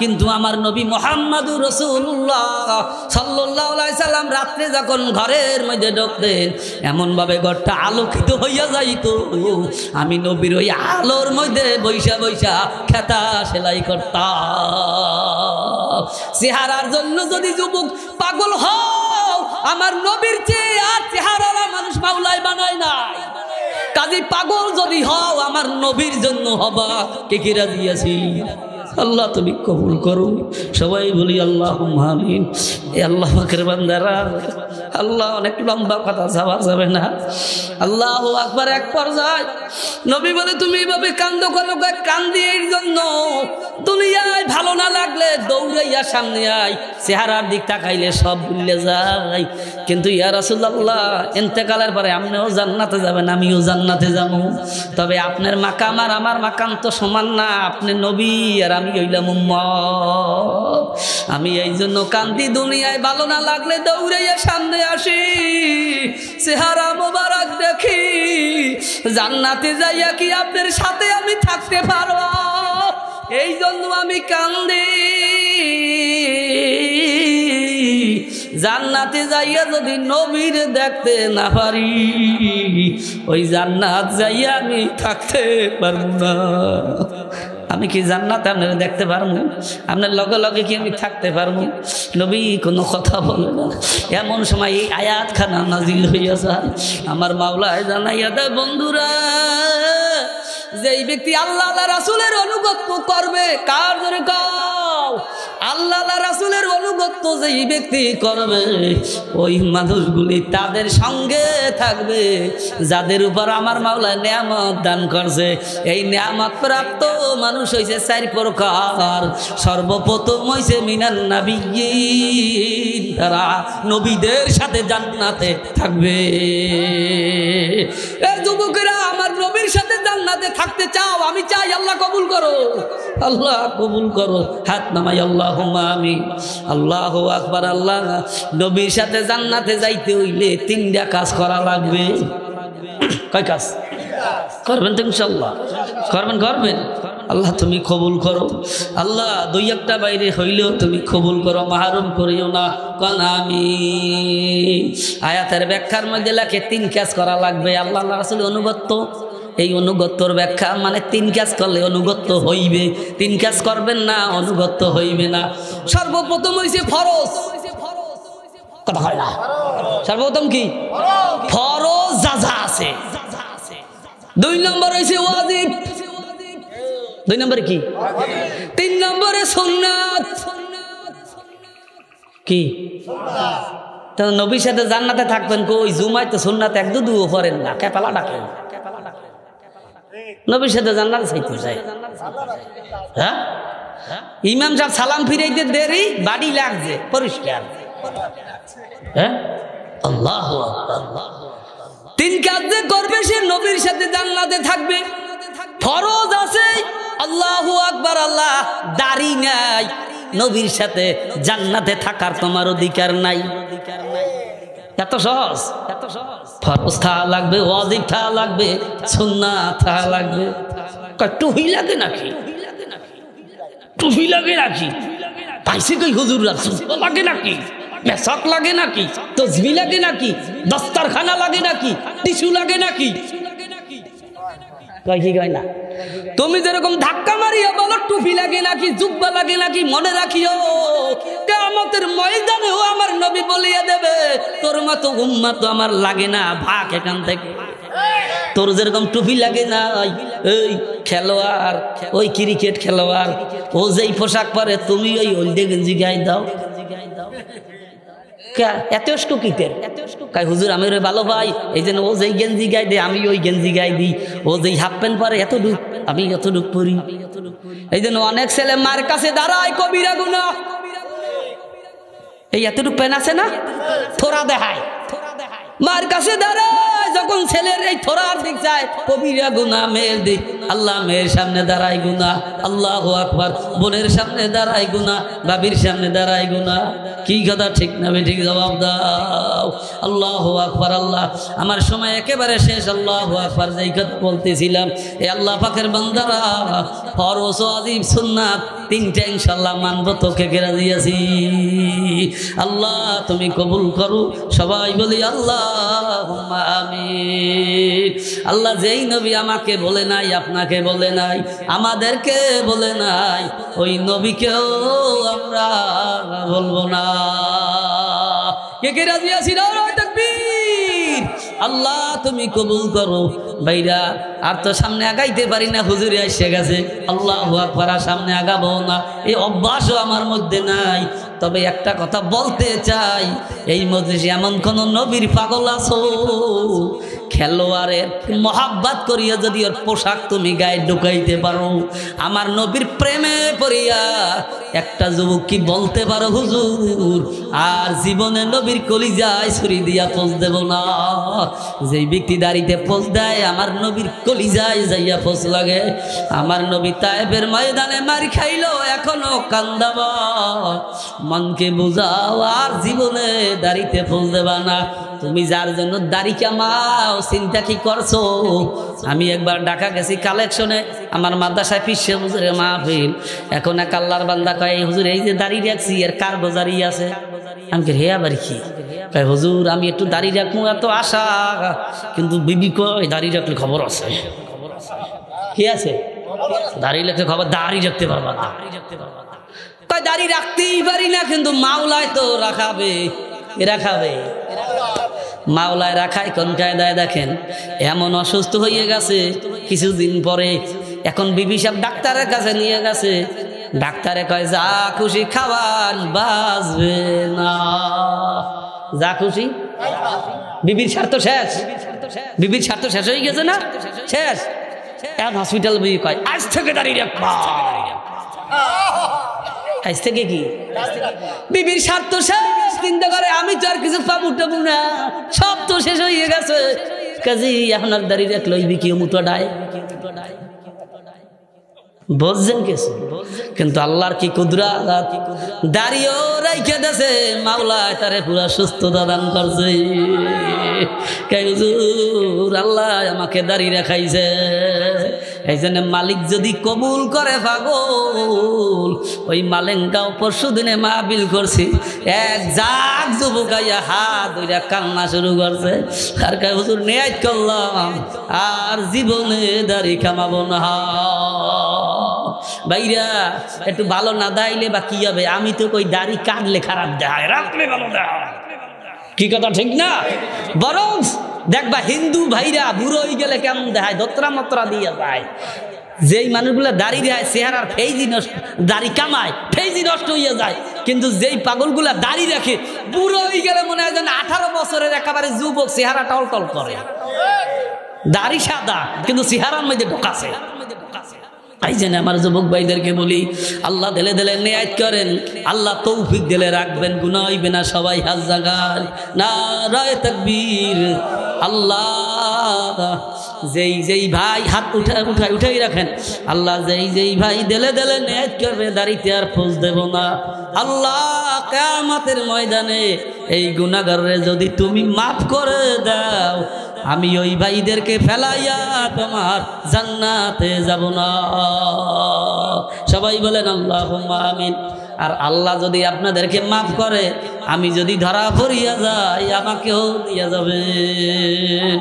কিন্তু আমার নবী মুহাম্মাদুর রাসূলুল্লাহ সাল্লাল্লাহু আলাইহি সাল্লাম রাত্রে যখন ঘরের মধ্যে ঢুকতেন এমন ভাবে ঘরটা আলোকিত হইয়া যাইত, আমি নবীর ওই আলোর মধ্যে বৈশা বৈশা খেতা সেলাই করতাম। চেহারার জন্য যদি যুবক পাগল হও, আমার নবীর চেয়ে আর চেহারারা মানুষ মাওলাই বানায় নাই। কাজী পাগল যদি হও আমার নবীর জন্য হবা। কে কি রাজি আছি? আল্লাহ তুমি কবুল করো। সবাই বলি আল্লাহুম্মা আমিন। এ আল্লাহ পাকের বান্দারা, আল্লাহ অনেক লম্বা কথা যাওয়া যাবে না। আল্লাহু আকবার। এক পর্যায়ে নবী বলে তুমি এইভাবে কান্দ করো, কান্দি এই জন্য দুনিয়ায় ভালো না লাগলে দৌড়াইয়া সামনে আই, চেহারার দিক তাকাইলে সব ভুলে যায়। কিন্তু ইয়া রাসূলুল্লাহ ইন্তেকালের পরে আপনিও জান্নাতে যাবেন, আমিও জান্নাতে যাব, তবে আপনার মাকাম আর আমার মাকাম তো সমান না। আপনি নবী আর আমি হইলাম উম্মত। আমি এই জন্য কান্দি, দুনিয়ায় ভালো না লাগলে দৌড়াইয়া সামনে আসি, চেহারা মোবারক দেখি, জান্নাতে যাইয়া কি আপনার সাথে আমি থাকতে পারবো, এই জন্য আমি কান্দি। জান্নাতে যাইয়া যদি নবীর দেখতে না পারি, ওই জান্নাত যাইয়া আমি থাকতে পারবো না। আমি কি জান্নাতে আপনারা দেখতে পারবো? আপনার লগে লগে কি আমি থাকতে পারবো? নবী কোনো কথা বলে না। এমন সময় এই আয়াত খানা নাজিল হইয়া যায়, আমার মাওলায় জানাইয়া দেয় বন্ধুরা, যেই ব্যক্তি আল্লাহ রাসূলের অনুগত্য করবে, কার জন্য কও? আল্লাহ রাসূলের অনুগত্য যেই ব্যক্তি করবে, ওই মানুষগুলি তাদের সঙ্গে থাকবে যাদের উপর আমার মাওলা নিয়ামত দান করছে। এই নিয়ামত প্রাপ্ত মানুষ হইছে 4 প্রকার। সর্বপ্রথম হইছে মিনান নাবিয়্যিন, তারা নবীদের সাথে জান্নাতে থাকবে। এই যুবকেরা আমার নবীর সাথে জান্নাতে থাকতে চাও? আমি চাই, আল্লাহ কবুল করো, আল্লাহ কবুল করো। হাত নামাই আল্লাহুম্মা আমিন। আল্লাহু আকবার। আল্লাহ নবীর সাথে জান্নাতে যাইতে হইলে 3টা কাজ করা লাগবে। কয় কাজ করবেন তো? ইনশাআল্লাহ করবেন। আল্লাহ তুমি কবুল করো। আল্লাহ 2-1টা বাইরে হইলেও তুমি কবুল করো, মাহরুম করিও না। কোন আমিন। আয়াতের ব্যাখ্যার মধ্যে লেখে 3 কাজ করা লাগবে আল্লাহ রাসূলের অনুগত্য। এই অনুগত্যর ব্যাখ্যা মানে 3 কাজ করলে অনুগত্য হইবে, 3 কাজ করবেন না অনুগত্য হইবে না। সর্বপ্রথম হইছে ফরজ। কথা হয় না? সর্বপ্রথম কি ফরজ? যা যা আছে দুই নম্বর হইছে ওয়াজিব, দুই নম্বরে কি, তিন নম্বরে সুন্নাত। কি তাহলে নবীর সাথে জান্নাতে থাকবেন কই? জুমায় তো সুন্নাত এক দুও পড়েন না, কেপালা ডাকেন। নবীর সাথে জান্নাতে চাইতে চাই। হ্যাঁ, ইমাম সাহেব সালাম ফিরাইতে দেরি, বাড়ি লাগছে পরিষ্কার। হ্যাঁ, আল্লাহু আকবার। তিন কাজ যে করবে সে নবীর সাথে জান্নাতে থাকবে। ফরজ আছে আল্লাহু আকবার, আল্লাহ দাড়ি নাই, নবীর সাথে জান্নাতে থাকার তোমার অধিকার নাই। এত সহজ, এত সহজ। ফরজ থাকা লাগবে, ওয়াজিব থাকা লাগবে, সুন্নাত থাকা লাগবে। টুপি লাগে নাকি? টুপি লাগে নাকি? পাইছে কই হুজুর লাগে নাকি? মেসাক লাগে নাকি? তসবিহ লাগে নাকি? দস্তারখানা লাগে নাকি? টিস্যু লাগে নাকি? কয় কি কয় না? তুমি যেরকম ধাক্কা মারিয়া বলো টুপি লাগে নাকি, জুব্বা লাগে নাকি, মনে রাখিও কিয়ামতের ময়দানেও আমার নবী বলিয়া দেবে তোর মতো উম্মত তো আমার লাগে না, ভাগ এখান থেকে। তোর যেরকম টুপি লাগে না, এই খেলোয়াড়, ওই ক্রিকেট খেলোয়াড়, ও যেই পোশাক পরে তুমি ওই হলদে গেঞ্জি গায়ে দাও। হুজুর আমি ওরে ভালো ভাই, এই জন্য ও যেই গেঞ্জি গায়ে দেয় আমি ওই গেঞ্জি গায়ে দিই, ও যেই হাফ প্যান্ট পরে এতটুক আমি এতটুক পরি। এই জন্য অনেক ছেলে মার কাছে দাঁড়ায় কবিরা গুনাহ, এই এতটুক প্যান্ট আছে না থোড়া দেখায়, মার কাছে দাঁড়ায় যখন ছেলের এই থোড়ার দিক যায় কবিরা গুনাহ, মেয়ের দিক আল্লাহ, মেয়ের সামনে দাঁড়ায় গুনাহ, আল্লাহু আকবার, বোনের সামনে দাঁড়ায় গুনাহ, বাবির সামনে দাঁড়ায় গুনাহ। কি কথা ঠিক না ঠিক জবাব দাও। আল্লাহু আকবার। আল্লাহ আমার সময় একেবারে শেষ। আল্লাহু আকবার। যেই কথা বলতেছিলাম, এই আল্লাহ পাকের বান্দারা ফরজ, ওয়াজিব, সুন্নাত তিনটা ইনশাআল্লাহ মানবো, তোকে কেরা দিয়েছি। আল্লাহ তুমি কবুল করো, সবাই বলি আল্লাহুম্মা আমিন। আল্লাহ যেই নবী আমাকে বলে নাই, আপনাকে বলে নাই, আমাদেরকে বলে নাই, ওই নবীকেও আমরা বলবো না। কে কে রাজি আছি? নারায়ে তাকবীর। আল্লাহ তুমি কবুল করো। ভাইরা আর তো সামনে আগাইতে পারি না, হুজুরে এসে গেছে। আল্লাহু আকবার, সামনে আগাবো না, এই অভ্যাসও আমার মধ্যে নাই। তবে একটা কথা বলতে চাই, এই মজলিসে এমন কোন নবীর পাগল আছো, খেলোয়াড়ের মহাব্বত করিয়া যদি ওর পোশাক তুমি গায়ে ঢুকাইতে পারো, আমার নবীর প্রেমে পড়িয়া একটা যুবক কি বলতে পারো হুজুর আর জীবনে নবীর কলিজায় ছুরি দিয়া পোজ দেব না? যেই ব্যক্তি দাড়িতে পোজ দেয় আমার নবীর কলিজায় যাইয়া পোজ লাগে। আমার নবী তায়েফের ময়দানে মার খাইলো, এখনো কান্দাবা। মনকে বুঝাও আর জীবনে দাড়িতে পোজ দেবা না। তুমি যার জন্য দাড়ি কামাও চিন্তা কি করছো? আমি একবার ঢাকা গেছি কালেকশনে, আমার মাদ্রাসায় পিসে হুজুরের মাহফিল। এখন এক আল্লাহর বান্দা কয়, হুজুর এই যে দাড়ি রাখছি এর কার বাজারি আছে? আমি কে হে আবার কি? কয় হুজুর আমি একটু দাড়ি রাখবো এত আশা, কিন্তু বিবি কয় দাড়ি রাখলে খবর আছে। কি আছে? দাড়ি রাখলে খবর, দাড়ি রাখতে পারবা না। কয় দাড়ি রাখতেই পারি না, কিন্তু মাওলায় তো রাখাবে, এরা খাবে। মাওলায় রাখায় কোন কায়দায় দেখেন, এমন অসুস্থ হয়ে গেছে কিছুদিন পরে, এখন বিবি সাহেব ডাক্তারের কাছে নিয়ে গেছে। ডাক্তারে কয় যা খুশি খাওয়ান, বাঁচবে না। যা খুশি, বিবির স্বার্থ শেষ, বিবির স্বার্থ শেষ হয়ে গেছে না, শেষ। এখন হসপিটাল বিবি কয় আজ থেকে দাঁড়িয়ে রাখবা। আজ থেকে কি বিবির স্বার্থ শেষ, চিন্তা করে আমি তো আর কিছু পাবো টাবো না, সব তো শেষ হয়ে গেছে। কাজী এখন আর দাঁড়িয়ে রাখলো বিকিও মুটো ডায়, বুঝছেন কিছু? কিন্তু আল্লাহর কি কুদরত, দাঁড়িয়েও রাইখে দেছে, মাওলা তারে পুরা সুস্থতা দান করছে। হুজুর আল্লাহ আমাকে দাঁড়িয়ে রাখাইছে, এই জন্য মালিক যদি কবুল করে পাগল, ওই মালেঙ্গাও পরশু দিনে মাহফিল করছি, এক জাগ যুবক আইয়া হাত ধইরা কান্না শুরু করছে। আর কয় হুজুর নিয়াত করলাম আর জীবনে দাড়ি কামাবো না। ভাইরা একটু ভালো না দাইলে বা কি হবে? আমি তো কই দাড়ি কাটলে খারাপ দেখায়, রাখলে ভালো দেখায়। কি কথা ঠিক না? বরং দেখবা হিন্দু ভাইরা বুড়ো হয়ে গেলে কেমন দেখায়, দোতরা মতরা দিয়ে যায়। যেই মানুষগুলো দাড়ি দেয় চেহারার ফেইজি নষ্ট, দাড়ি কামায় ফেইজি নষ্ট হয়ে যায়। কিন্তু যেই পাগলগুলা দাড়ি রাখে বুড়ো হয়ে গেলে মনে হয় যেন 18 বছরের একেবারে যুবক, চেহারা টল টল করে, দাড়ি সাদা কিন্তু চেহারার মধ্যে ঢোকাছে। তাই জন্য আমার যুবক ভাইদেরকে বলি, আল্লাহ দিলে দিলে নিয়াত করেন, আল্লাহ তৌফিক দিলে রাখবেন, গুনাহ হইবে না। সবাই হাত জাগান, নারায়ে তাকবীর। আল্লাহ যেই যেই ভাই হাত উঠাই রাখেন, আল্লাহ যেই ভাই দিলে দিলে নিয়াত করবে দাড়িতে আর ফোজ দেব না, আল্লাহ কিয়ামতের ময়দানে এই গুনাহগাররে যদি তুমি মাফ করে দাও, আমি ওই ভাইদেরকে ফেলাইয়া তোমার জান্নাতে যাব না। সবাই বলেন আল্লাহুম্মা আমিন। আর আল্লাহ যদি আপনাদেরকে মাফ করে, আমি যদি ধরা পড়িয়া যাই, আমাকেও দিয়া যাবেন।